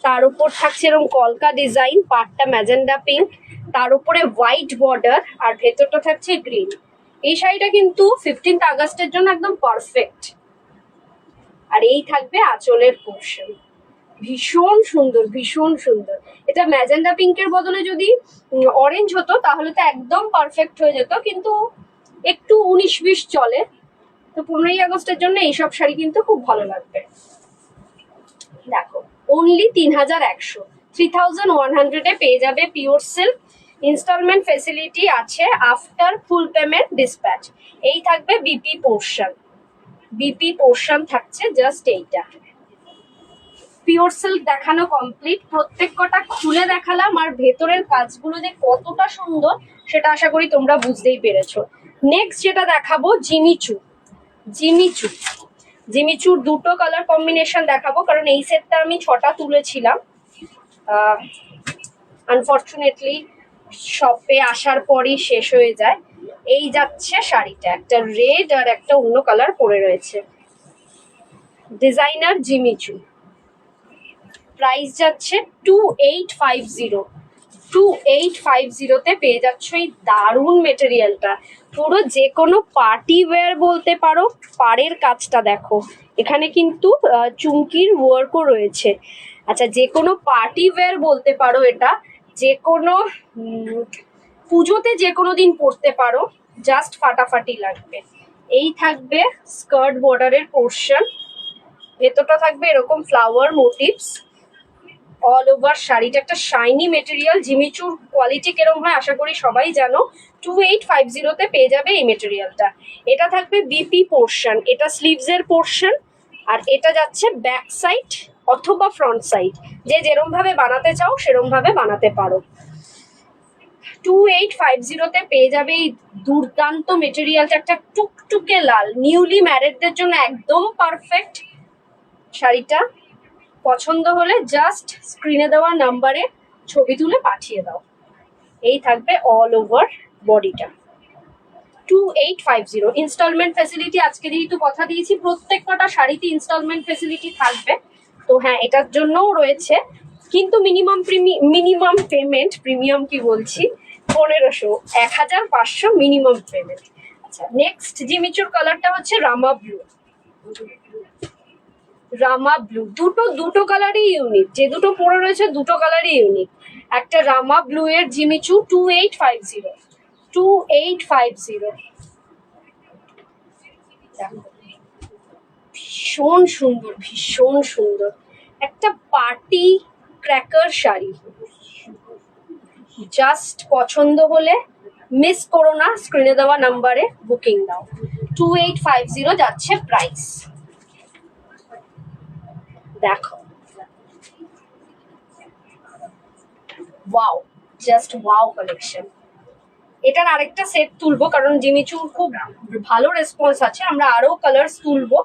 তার উপর থাকছে এরকম কলকা ডিজাইন, পাটটা ম্যাজেন্ডা পিঙ্ক, তার উপরে হোয়াইট বর্ডার, আর ভেতরটা থাকছে গ্রিন। এই শাড়িটা কিন্তু 15th আগস্টের জন্য একদম পারফেক্ট। আর এই থাকবে আঁচলের পোর্শন। ভীষণ সুন্দর, ভীষণ সুন্দর। এটা ম্যাজেন্ডা পিঙ্কের বদলে যদি অরেঞ্জ হতো তাহলে তো একদম পারফেক্ট হয়ে যেত, কিন্তু একটু 19-20 চলে। তো 15ই আগস্টের জন্য এইসব শাড়ি কিন্তু খুব ভালো লাগবে। দেখো, অনলি 3100, 3100 পেয়ে যাবে পিওর সিল্ক। ইনস্টলমেন্ট ফেসিলিটি আছে আফটার ফুল পেমেন্ট ডিসপ্যাচ। এই থাকবে বিপি পোর্শন। বিপি পোর্শন থাকছে জাস্ট এইটা। পিওর সিল্ক দেখানো কমপ্লিট। প্রত্যেক কটা খুলে দেখালাম, আর ভেতরের কাজগুলো যে কতটা সুন্দর সেটা আশা করি তোমরা বুঝতেই পেরেছো। নেক্সট যেটা দেখাবো জিমিচু। জিমিচু জিমিচুর দুটো কালার কম্বিনেশন দেখাবো, কারণ এই সেটটা আমি 6টা তুলেছিলাম। আনফর্চুনেটলি শপে আসার পরই শেষ হয়ে যায়। এই যাচ্ছে শাড়িটা, একটা রেড আর একটা অন্য কালার পরে রয়েছে। ডিজাইনার জিমিচু, প্রাইস যাচ্ছে 2850। 2850 পেয়ে যাচ্ছ এই দারুণ মেটেরিয়ালটা। পুরো যে কোনো পার্টি ওয়্যার বলতে পারো। পাড়ের কাজটা দেখো, এখানে কিন্তু চুমকির ওয়ার্কও রয়েছে। আচ্ছা, যে কোনো পার্টি ওয়্যার বলতে পারো এটা। যে কোনো পুজোতে যে কোনো দিন পরতে পারো, জাস্ট ফাটাফাটি লাগবে। এই থাকবে স্কার্ট বর্ডারের পোর্শন, ভেতরটা থাকবে এরকম ফ্লাওয়ার মোটিভস অল ওভার। শাড়িটা একটা শাইনি মেটেরিয়াল। জিমিচুর কোয়ালিটি কিরম হয় আশা করি সবাই জানো। 2850 পেয়ে যাবে এই মেটেরিয়ালটা। এটা থাকবে বিপি পোর্শন, এটা স্লিভসের পোর্শন, আর এটা যাচ্ছে ব্যাক সাইড অথবা ফ্রন্ট সাইড। যে যেরম ভাবে বানাতে চাও সেরম ভাবে বানাতে পারো। 2850 পেয়ে যাবে এই দুর্দান্ত মেটেরিয়ালটা। একটা টুকটুকে লাল, নিউলি ম্যারিডদের জন্য একদম পারফেক্ট শাড়িটা। পছন্দ হলে জাস্ট স্ক্রিনে দেওয়া নাম্বারে ছবি তুলে পাঠিয়ে দাও। এই থাকবে অল ওভার বডিটা। 2850। ইনস্টলমেন্ট ফেসিলিটি আজকে যেহেতু কথা দিয়েছি প্রত্যেক কটা শাড়িতে ইনস্টলমেন্ট ফেসিলিটি থাকবে। তো হ্যাঁ, এটার জন্যও রয়েছে, কিন্তু মিনিমাম পেমেন্ট, প্রিমিয়াম কি বলছি, 1500, 1500 মিনিমাম পেমেন্ট। আচ্ছা, নেক্সট জিমিচুর কালারটা হচ্ছে রামা ব্লু। রামা ব্লু, দুটো কালারই ইউনিক। যে দুটো পরে রয়েছে দুটো কালারই ইউনিক। একটা রামা ব্লু এর জিমিচু 2850। 2850 ভীষণ সুন্দর, ভীষণ সুন্দর একটা পার্টি ক্র্যাকার শাড়ি। জাস্ট পছন্দ হলে মিস করো না, স্ক্রিনে দেওয়া নাম্বারে বুকিং দাও। 2850 যাচ্ছে প্রাইস। দেখো, ওয়াও, জাস্ট ওয়াও কালেকশন। এটার আরেকটা সেট তুলবো, কারণ জিমিচুর খুব ভালো রেসপন্স আছে। আমরা আরো কালার্স তুলবো,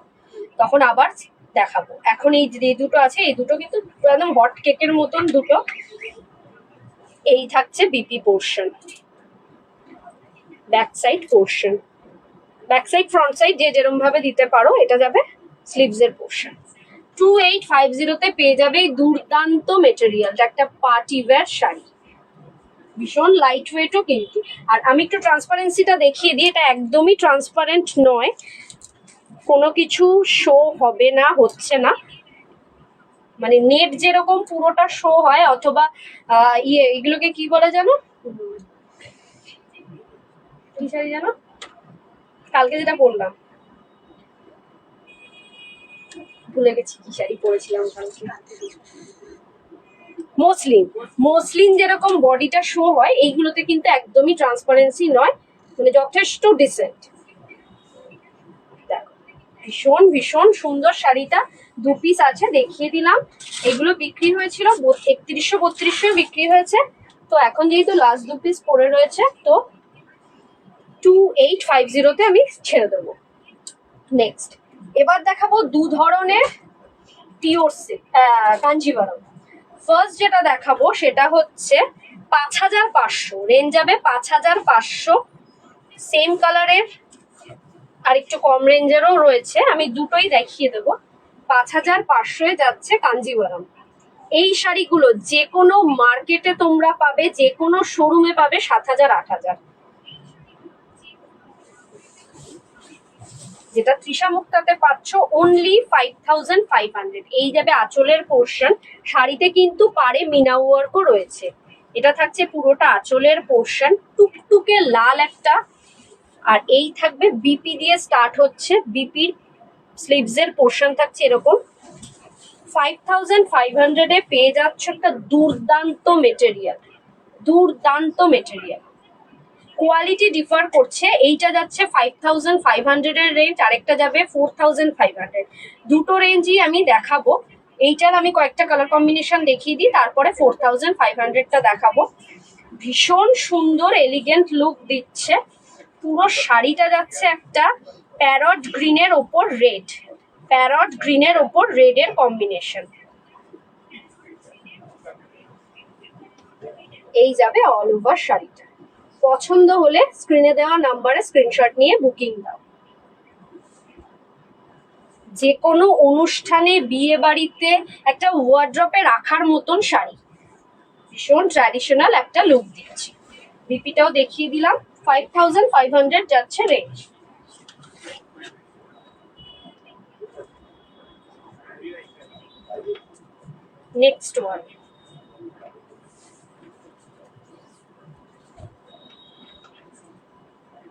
তখন আবার দেখাবো। এখন এই যে দুটো আছে, এই দুটো কিন্তু একদম হট কেকের মতন দুটো। এই থাকছে BP portion, back side portion, back side front side যে যেরকম ভাবে দিতে পারো। এটা যাবে স্লিভস এর পোর্শন। 2850 পেয়ে যাবে এই দুর্দান্ত মেটেরিয়াল, একটা পার্টি ওয়্যার শাড়ি। ভীষণ লাইট ওয়েটও কিন্তু। আর আমি একটু ট্রান্সপারেন্সিটা দেখিয়ে দিই, এটা একদমই ট্রান্সপারেন্ট নয়, কোনো কিছু শো হবে না, হচ্ছে না, মানে নেট যেরকম পুরোটা শো হয়, অথবা এগুলোকে কি বলে জানো, কি শাড়ি জানো কালকে যেটা বললাম, ভুলে গেছি কি শাড়ি পরেছিলাম কালকে, মসলিন। মসলিন যেরকম বডিটা শো হয়, এইগুলোতে কিন্তু একদমই ট্রান্সপারেন্সি নয়, মানে যথেষ্ট ডিসেন্ট। দেখো ভীষণ ভীষণ সুন্দর শাড়িটা, 2 পিস আছে, দেখিয়ে দিলাম। এগুলো বিক্রি হয়েছিল 3100-3200 বিক্রি হয়েছে, তো এখন যেহেতু লাস্ট 2 পিস পড়ে রয়েছে, তো 2850-তে আমি ছেড়ে দেবো। নেক্সট এবার দেখাবো 2 ধরনের পিওর সিল্ক কাঞ্জিভারম। ফার্স্ট যেটা দেখাবো সেটা হচ্ছে 5500, রেঞ্জ যাবে 5500, সেম কালারের আর একটু কম রেঞ্জেরও রয়েছে, আমি দুটোই দেখিয়ে দেবো। 5500-এ যাচ্ছে কাঞ্জিভারম। এই শাড়িগুলো যে কোনো মার্কেটে তোমরা পাবে, যে কোনো শোরুমে পাবে 7000-8000, যেটা তৃষা মুক্তাতে পাচ্ছ অনলি 5500। এই যাবে আঁচলের পোর্শন, শাড়িতে কিন্তু পাড়ে মিনা ওয়ার্কও রয়েছে। এটা থাকছে পুরোটা আঁচলের পোর্শন, টুকটুকে লাল একটা, আর এই থাকবে বিপি দিয়ে স্টার্ট হচ্ছে, বিপির স্লিভসের পোর্শন থাকছে এরকম। 5500-এ পেয়ে যাচ্ছ একটা দুর্দান্ত মেটেরিয়াল, দুর্দান্ত মেটেরিয়াল। কোয়ালিটি ডিফার করছে, এইটা যাচ্ছে 5500-এর রেঞ্জ, আরেকটা যাবে 4500। দুটো রেঞ্জই আমি দেখাবো। এইটার আমি কয়েকটা কালার কম্বিনেশন দেখিয়ে দিই, তারপরে 4500-টা দেখাবো। ভীষণ সুন্দর এলিগেন্ট লুক দিচ্ছে। পুরো শাড়িটা যাচ্ছে একটা প্যারট গ্রিনের ওপর রেড, প্যারট গ্রিনের ওপর রেডের কম্বিনেশন। এই যাবে অল ওভার শাড়িটা। পছন্দ হলে স্ক্রিনে দেওয়া নাম্বারে স্ক্রিনশট নিয়ে বুকিং দাও। যে কোনো অনুষ্ঠানে, বিয়ে বাড়িতে একটা ওয়ার্ড্রপে রাখার মতন শাড়ি, ভীষণ ট্র্যাডিশনাল একটা লুক দিচ্ছি। বিপিটাও দেখিয়ে দিলাম। 5500 যাচ্ছে রেঞ্জ। নেক্সট ওয়ান,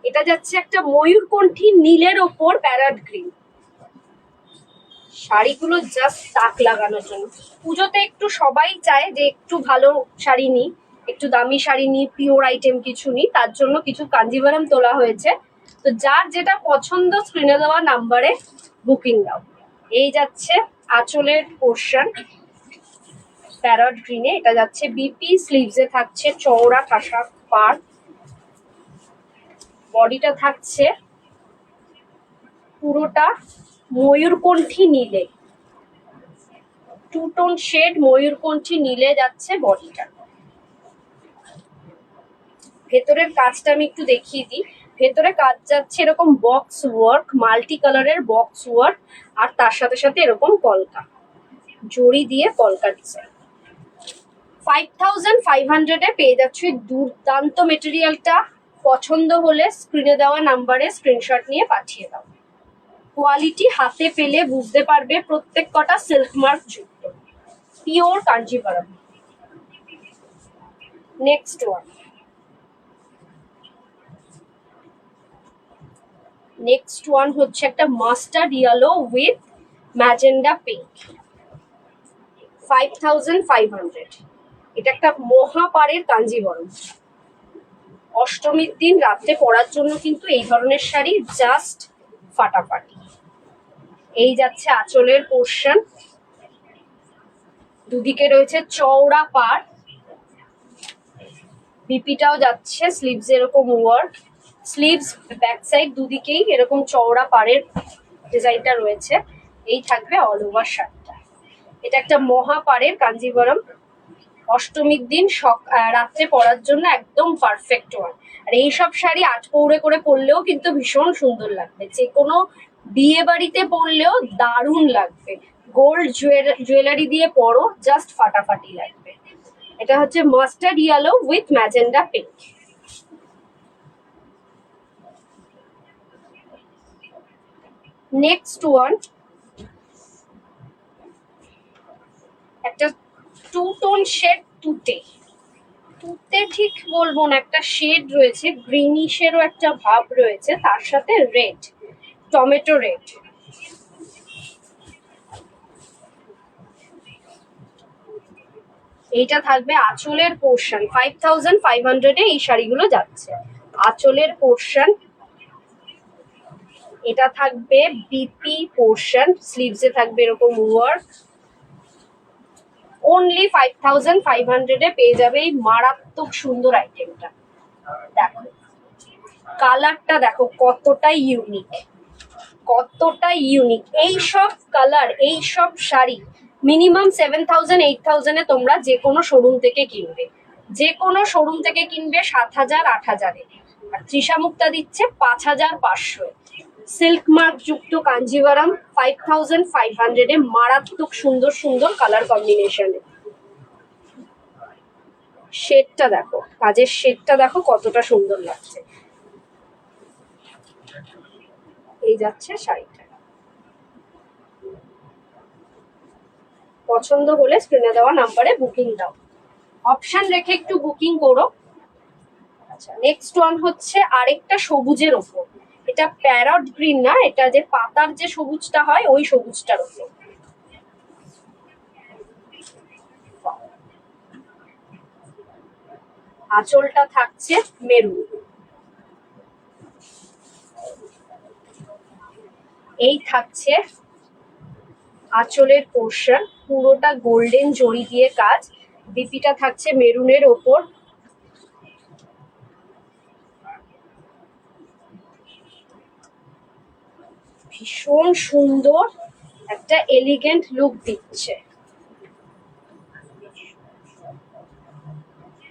এটা যাচ্ছে একটা ময়ূরকণ্ঠী নীলের ওপর প্যারট গ্রিন। শাড়িগুলো জাস্ট তাক লাগানোর জন্য। পুজোতে একটু সবাই চায় যে একটু ভালো শাড়ি নিই, একটু দামি শাড়ি নিই, পিওর আইটেম কিছু নিই, তার জন্য কিছু কাঞ্জিভারম তোলা হয়েছে। তো যার যেটা পছন্দ স্ক্রিনে দেওয়া নাম্বারে বুকিং দাও। এই যাচ্ছে আঁচলের পোর্শন প্যারট গ্রিনে, এটা যাচ্ছে বিপি, স্লিভসে থাকছে চওড়া ঠাসা পাড়, বডিটা থাকছে পুরোটা ময়ূরকণ্ঠী নীলে, টু টোন শেড ময়ূরকণ্ঠী নীলে যাচ্ছে বডিটা। ভেতরের কাজটা আমি একটু দেখিয়ে দিই। ভেতরে কাজ যাচ্ছে এরকম বক্স ওয়ার্ক, মাল্টি কালারের বক্স ওয়ার্ক, আর তার সাথে সাথে এরকম কলকা, জড়ি দিয়ে কলকা ডিজাইন। 5500-এ পেয়ে যাচ্ছে দুর্দান্ত মেটেরিয়ালটা। পছন্দ হলে স্ক্রিনে দেওয়া নাম্বারে স্ক্রিনশট নিয়ে পাঠিয়ে দাও। কোয়ালিটি হাতে পেলে বুঝতে পারবে, প্রত্যেক কটা সিল্ক মার্ক যুক্ত, pure Kanjivaram. Next one, next one হচ্ছে একটা mustard yellow with magenta pink. 5500। এটা একটা মহাপাড়ের কাঞ্জিভারম। অষ্টমীর দিন রাত্রে পরার জন্য কিন্তু এই ধরনের শাড়ি জাস্ট ফাটাফাটি। এই যাচ্ছে আঁচলের পোর্শন, দুদিকে রয়েছে চওড়া পাড়, বিপিটাও যাচ্ছে স্লিভস এরকম ওয়ার্ক, স্লিভস ব্যাক সাইড দুদিকেই এরকম চওড়া পাড়ের ডিজাইনটা রয়েছে। এই থাকবে অল ওভার শাড়িটা। এটা একটা মহাপাড়ের কাঞ্জিভারম, অষ্টমীর দিন রাত্রে পরার জন্য একদম পারফেক্ট ওয়ান। আর এইসব শাড়ি আটপৌরে করে পরলেও কিন্তু ভীষণ সুন্দর লাগবে, যে কোনো বিয়ে বাড়িতে পরলেও দারুণ লাগবে। গোল্ড জুয়েলারি দিয়ে পরো, জাস্ট ফাটাফাটি লাগবে। এটা হচ্ছে mustard yellow with magenta pink. Next one একটা টু টোন শেড, তুতে তুতে ঠিক বলবো না, একটা শেড রয়েছে, গ্রিনিশেরও একটা ভাব রয়েছে, তার সাথে রেড, টমেটো রেড। এইটা থাকবে আঁচলের পোর্শন, 5500-এ এই শাড়িগুলো যাচ্ছে। আঁচলের পোর্শন এটা থাকবে, বিপি পোর্শন, স্লিভসে থাকবে এরকম ওয়ার্ক। অনলি 5500-এ পেয়ে যাবে এই মারাত্মক সুন্দর আইটেমটা। দেখো কালারটা দেখো কতটা ইউনিক, কতটা ইউনিক। এই সব কালার, এই সব শাড়ি মিনিমাম 7000-8000-এ তোমরা যে কোনো শোরুম থেকে কিনবে, যে কোনো শোরুম থেকে কিনবে 7000-8000-এ। আর তৃষা মুক্তা দিচ্ছে 5500। সিল্ক মার্ক যুক্ত কাঞ্জিভারাম 5500-এ মারাত্মক সুন্দর সুন্দর কালার কম্বিনেশনে। শেডটা দেখো, কাজের শেডটা দেখো কতটা সুন্দর লাগছে। এই যাচ্ছে শাড়িটা। পছন্দ হলে স্ক্রিনে দেওয়া নাম্বারে বুকিং দাও, অপশন রেখে একটু বুকিং করো। আচ্ছা, নেক্সট ওয়ান হচ্ছে আরেকটা সবুজের ওপর। এটা প্যারট গ্রিন না, এটা যে পাতার যে সবুজটা হয় ওই সবুজটার ওপর। আঁচলটা থাকছে মেরুন। এই থাকছে আঁচলের পোর্শন, পুরোটা গোল্ডেন জড়ি দিয়ে কাজ। বিপিটা থাকছে মেরুনের ওপর। ভীষণ সুন্দর একটা এলিগেন্ট লুক দিচ্ছে।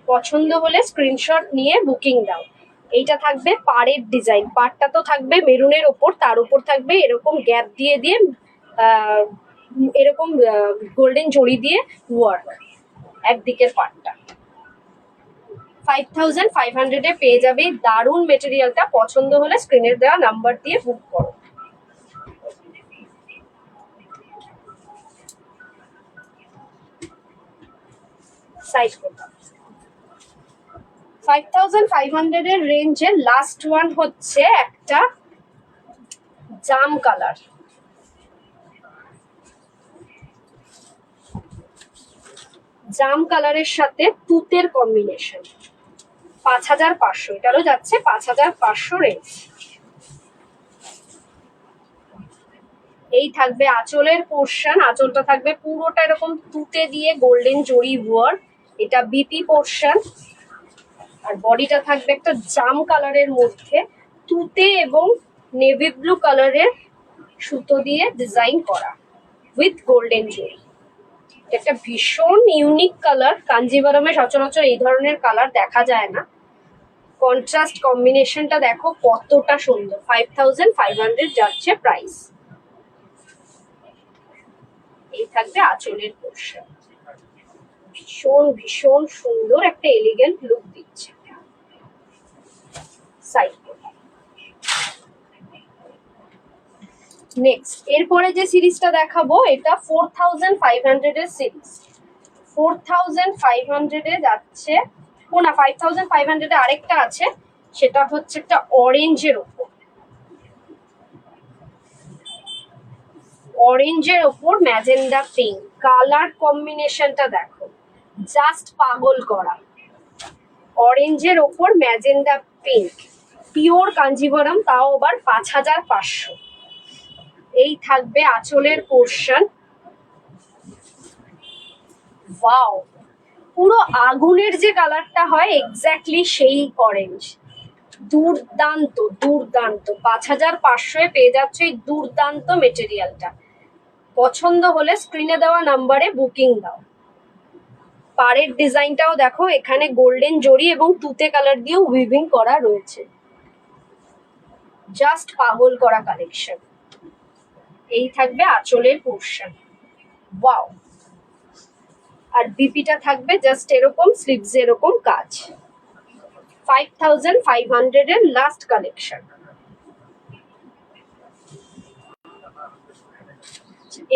পছন্দ হলে স্ক্রিনশট নিয়ে বুকিং দাও। এইটা থাকবে পাড়ের ডিজাইন, পাড়টা তো থাকবে মেরুনের ওপর, তার উপর থাকবে এরকম গ্যাপ দিয়ে দিয়ে এরকম গোল্ডেন জড়ি দিয়ে ওয়ার্ক একদিকের পাড়টা। 5500-এ পেয়ে যাবে দারুণ মেটেরিয়ালটা। পছন্দ হলে স্ক্রিনের দেওয়া নাম্বার দিয়ে বুক করো। সাইজ করতাম 5500-এর রেঞ্জে লাস্ট ওয়ান হচ্ছে একটা জাম কালার। জাম কালারের সাথে তুতের কম্বিনেশন, 5500, এটারও যাচ্ছে 5500 রেঞ্জ। এই থাকবে আঁচলের পোর্শন, আঁচলটা থাকবে পুরোটা এরকম তুতে দিয়ে গোল্ডেন জড়ি ওয়ার্ক। এটা বিপি পোর্শন, আর বডিটা থাকবে একটা জাম কালারের মধ্যে তুতে এবং নেভি ব্লু কালারের সুতো দিয়ে ডিজাইন করা উইথ গোল্ডেন জড়ি। একটা ভীষণ ইউনিক কালার, কাঞ্জিভারমে সচরাচর এই ধরনের কালার দেখা যায় না। কন্ট্রাস্ট কম্বিনেশনটা দেখো কতটা সুন্দর। 5500 যাচ্ছে প্রাইস। এই থাকবে আঁচলের পোর্শন, ভীষণ ভীষণ সুন্দর একটা এলিগেন্ট লুক দিচ্ছে। সাইড নেক্সট এরপরে যে সিরিজটা দেখাবো এটা 4500-এর সিরিজ। 4500-এ যাচ্ছে, ও না 5500-এ আরেকটা আছে, সেটা হচ্ছে একটা অরেঞ্জের ওপর। অরেঞ্জের ওপর ম্যাজেন্ডা পিঙ্ক, কালার কম্বিনেশনটা দেখো জাস্ট পাগল করা। অরেঞ্জের ওপর ম্যাজেন্ডা পিঙ্ক, পিওর কাঞ্জিভারাম, তাও আবার 5500। এই থাকবে আঁচলের পোর্শন। ওয়াও, পুরো আগুনের যে কালারটা হয় এক্স্যাক্টলি সেই অরেঞ্জ। দুর্দান্ত দুর্দান্ত, 5500-এ পেয়ে যাচ্ছে এই দুর্দান্ত মেটেরিয়ালটা। পছন্দ হলে স্ক্রিনে দেওয়া নাম্বারে বুকিং দাও। পাড়ের ডিজাইনটাও দেখো, এখানে গোল্ডেন জড়ি এবং তুতে কালার দিয়েও উইভিং করা রয়েছে। জাস্ট পাগল করা কালেকশন। এই থাকবে আঁচলের পোর্শন। ওয়াও, আর বিপিটা থাকবে জাস্ট এরকম, স্লিভস এরকম কাজ। 5500 এর লাস্ট কালেকশন।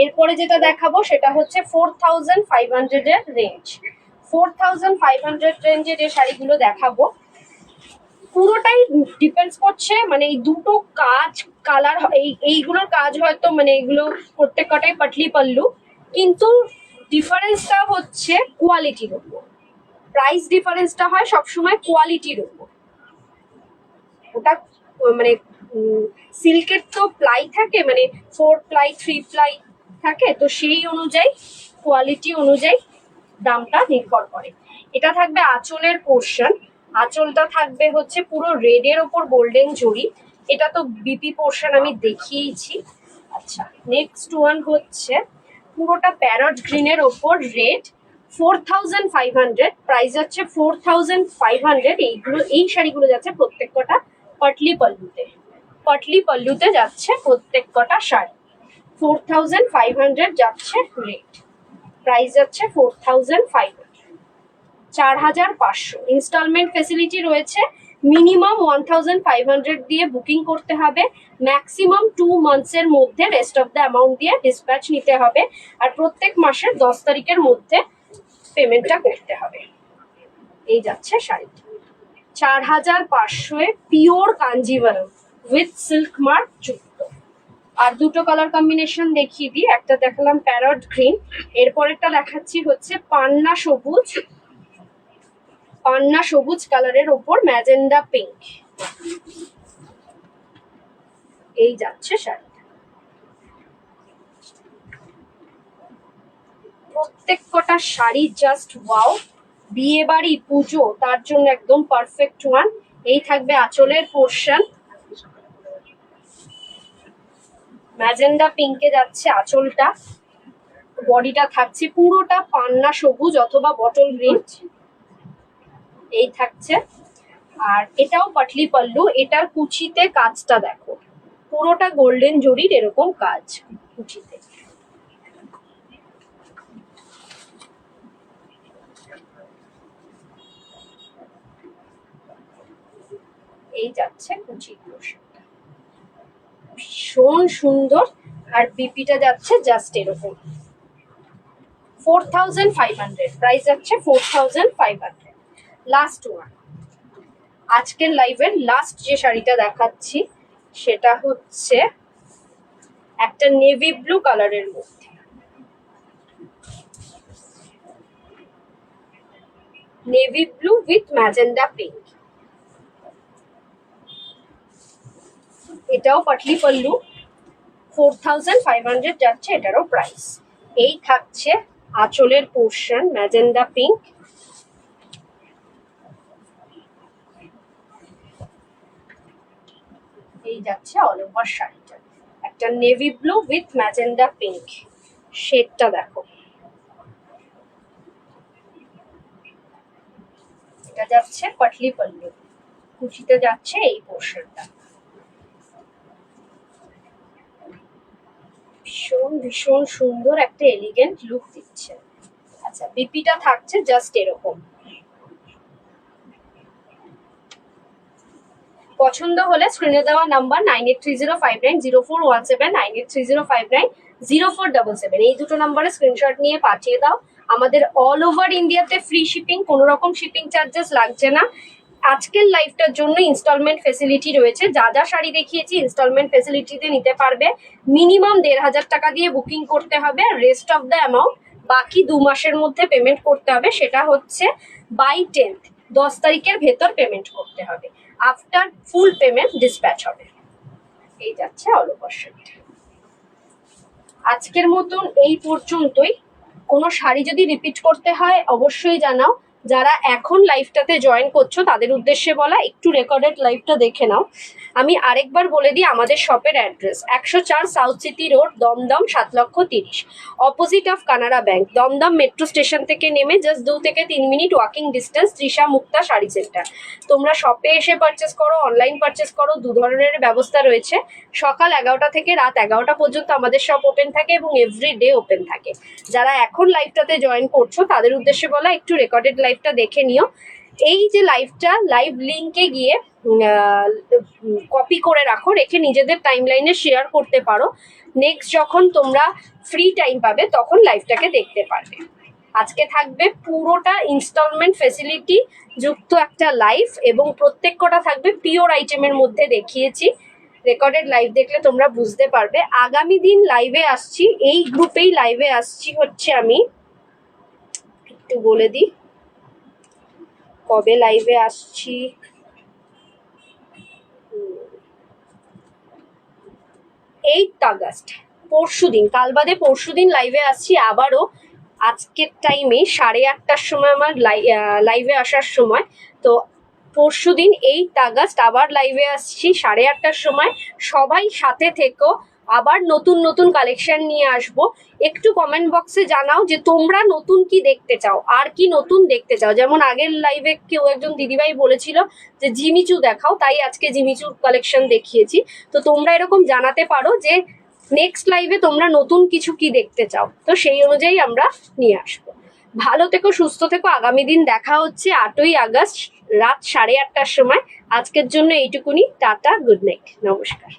এরপরে যেটা দেখাবো সেটা হচ্ছে 4500 এর রেঞ্জ। 4500 রেঞ্জে যে শাড়িগুলো দেখাবো পুরোটাই ডিপেন্ডস করছে, মানে এই দুটো কাজ কালার, এইগুলোর কাজ হয়তো মানে এগুলো প্রত্যেকটাই পাটলি পাল্লু, কিন্তু ডিফারেন্সটা হচ্ছে কোয়ালিটির উপর। প্রাইস ডিফারেন্সটা হয় সবসময় কোয়ালিটির উপর। ওটা মানে সিল্কের তো প্লাই থাকে, মানে 4 প্লাই 3 প্লাই থাকে, তো সেই অনুযায়ী কোয়ালিটি অনুযায়ী দামটা নির্ভর করে। এটা থাকবে আঁচলের পোর্শন। আঁচলটা থাকবে হচ্ছে পুরো রেডের ওপর গোল্ডেন জরি। এটা তো বিপি পোর্শন আমি দেখিয়েছি। আচ্ছা, নেক্সট ওয়ান হচ্ছে পুরোটা প্যারট গ্রিনের ওপর রেড। 4500 প্রাইস হচ্ছে 4500। এই শাড়িগুলো যাচ্ছে প্রত্যেক কটা পাটলি পাল্লুতে। পাটলি পাল্লুতে যাচ্ছে প্রত্যেক কটা শাড়ি। 4500 যাচ্ছে রেট, প্রাইস যাচ্ছে 4500। 4500 ইনস্টলমেন্ট ফেসিলিটি রয়েছে। মিনিমাম 1500 দিয়ে বুকিং করতে হবে, ম্যাক্সিমাম 2 মান্থসের মধ্যে রেস্ট অফ দ্য অ্যামাউন্ট দিয়ে ডিসপ্যাচ নিতে হবে, আর প্রত্যেক মাসের 10 তারিখের মধ্যে পেমেন্টটা করতে হবে। এই যাচ্ছে শাড়িটা 4500 এ pure Kanjivaram with silk mark যুক্ত। আর দুটো কালার কম্বিনেশন দেখিয়ে দিই। একটা দেখালাম প্যারট গ্রিন, এরপরেরটা দেখাচ্ছি হচ্ছে পান্না সবুজ। পান্না সবুজ কালারের ওপর ম্যাজেন্ডা পিঙ্ক। এই যাচ্ছে শাড়িটা। প্রত্যেক কটা শাড়ি জাস্ট ওয়াও, বিয়ে বাড়ি পুজো তার জন্য একদম পারফেক্ট ওয়ান। এই থাকবে আঁচলের পোর্শন, ম্যাজেন্ডা পিঙ্কে যাচ্ছে আঁচলটা। বডিটা থাকছে পুরোটা পান্না সবুজ অথবা বটল গ্রিন। এই থাকছে, আর এটাও পাটলি পাল্লু। এটার কুচিতে কাজটা দেখো, পুরোটা গোল্ডেন জরির এরকম কাজ কুচিতে। এই যাচ্ছে কুচির পোর্শনটা, ভীষণ সুন্দর। আর বিপিটা যাচ্ছে জাস্ট এরকম। 4500 প্রাইস যাচ্ছে 4500। লাস্ট ওয়ান, আজকের লাইভের লাস্ট যে শাড়িটা দেখাচ্ছি সেটা হচ্ছে একটা নেভি ব্লু কালারের মধ্যে। Navy blue with magenta pink. এটাও পাটলি পাল্লু। 4500 যাচ্ছে এটারও প্রাইস। এই থাকছে আঁচলের পোর্শন ম্যাজেন্ডা পিঙ্ক। এই যাচ্ছে অল ওভার শাড়িটা, একটা navy blue with magenta pink. শেডটা দেখো। এটা যাচ্ছে পাটলি পাল্লু, কুচিতে যাচ্ছে এই পোর্শনটা। ভীষণ ভীষণ সুন্দর একটা এলিগেন্ট লুক দিচ্ছে। আচ্ছা, বিপিটা থাকছে জাস্ট এরকম। পছন্দ হলে স্ক্রিনে দেওয়া নাম্বার 9830590417, 9830590477, এই দুটো নাম্বারে স্ক্রিনশট নিয়ে পাঠিয়ে দাও। আমাদের অল ওভার ইন্ডিয়াতে ফ্রি শিপিং, কোনো রকম শিপিং চার্জেস লাগছে না। আজকের লাইভটার জন্য ইনস্টলমেন্ট ফেসিলিটি রয়েছে। যা যা শাড়ি দেখিয়েছি ইনস্টলমেন্ট ফেসিলিটিতে নিতে পারবে। মিনিমাম 1500 টাকা দিয়ে বুকিং করতে হবে, আর রেস্ট অফ দ্য অ্যামাউন্ট বাকি 2 মাসের মধ্যে পেমেন্ট করতে হবে। সেটা হচ্ছে বাই 10th, 10 তারিখের ভেতর পেমেন্ট করতে হবে। আফটার ফুল পেমেন্ট ডিসপ্যাচ হবে। এই যাচ্ছে অল ওভার শাড়ি। আজকের মতন এই পর্যন্তই। কোনো শাড়ি যদি রিপিট করতে হয় অবশ্যই জানাও। যারা এখন লাইভটাতে জয়েন করছো তাদের উদ্দেশ্যে বলা, একটু রেকর্ডেড লাইভটা দেখে নাও। আমি আরেকবার বলে দিই আমাদের শপের address, 104 south city road, Dumdum, 7,30,000, opposite of Canara Bank. Dumdum metro station থেকে নেমে জাস্ট 2 থেকে 3 minute walking distance, Trisha Mukta Saree centre. তোমরা শপে এসে পারচেস করো, অনলাইন পারচেস করো, দু ধরনের ব্যবস্থা রয়েছে। সকাল 11টা থেকে রাত 11টা পর্যন্ত আমাদের শপ ওপেন থাকে এবং এভরি ডে ওপেন থাকে। যারা এখন লাইভটাতে জয়েন করছো তাদের উদ্দেশ্যে বলা, একটু রেকর্ডেড লাইভটা দেখে নিও। এই যে লাইভটা, লাইভ লিঙ্কে গিয়ে কপি করে রাখো, রেখে নিজেদের টাইমলাইনে শেয়ার করতে পারো। নেক্সট যখন তোমরা ফ্রি টাইম পাবে তখন লাইভটাকে দেখতে পারবে। আজকে থাকবে পুরোটা ইনস্টলমেন্ট ফেসিলিটি যুক্ত একটা লাইভ, এবং প্রত্যেক কটা থাকবে পিওর আইটেমের মধ্যে দেখিয়েছি। রেকর্ডেড লাইভ দেখলে তোমরা বুঝতে পারবে। আগামী দিন লাইভে আসছি, এই গ্রুপেই লাইভে আসছি হচ্ছে, আমি একটু বলে দিই কবে লাইভে আসছি। 8 আগস্ট, পরশুদিন, কাল বাদে পরশুদিন লাইভে আসছি আবারও। আজকের টাইমে 8:30টার সময় আমার লাইভে আসার সময়। তো পরশুদিন 8 আগস্ট আবার লাইভে আসছি 8:30টার সময়। সবাই সাথে থেকো, আবার নতুন নতুন কালেকশন নিয়ে আসবো। একটু কমেন্ট বক্সে জানাও যে তোমরা নতুন কি দেখতে চাও, আর কি নতুন দেখতে চাও। যেমন আগের লাইভে কেউ একজন দিদিভাই বলেছিল যে জিমিচু দেখাও, তাই আজকে জিমিচুর কালেকশন দেখিয়েছি। তো তোমরা এরকম জানাতে পারো যে নেক্সট লাইভে তোমরা নতুন কিছু কি দেখতে চাও, তো সেই অনুযায়ী আমরা নিয়ে আসবো। ভালো থেকো, সুস্থ থেকো। আগামী দিন দেখা হচ্ছে 8ই আগস্ট রাত 8:30টার সময়। আজকের জন্য এইটুকুনি, টাটা, গুড নাইট, নমস্কার।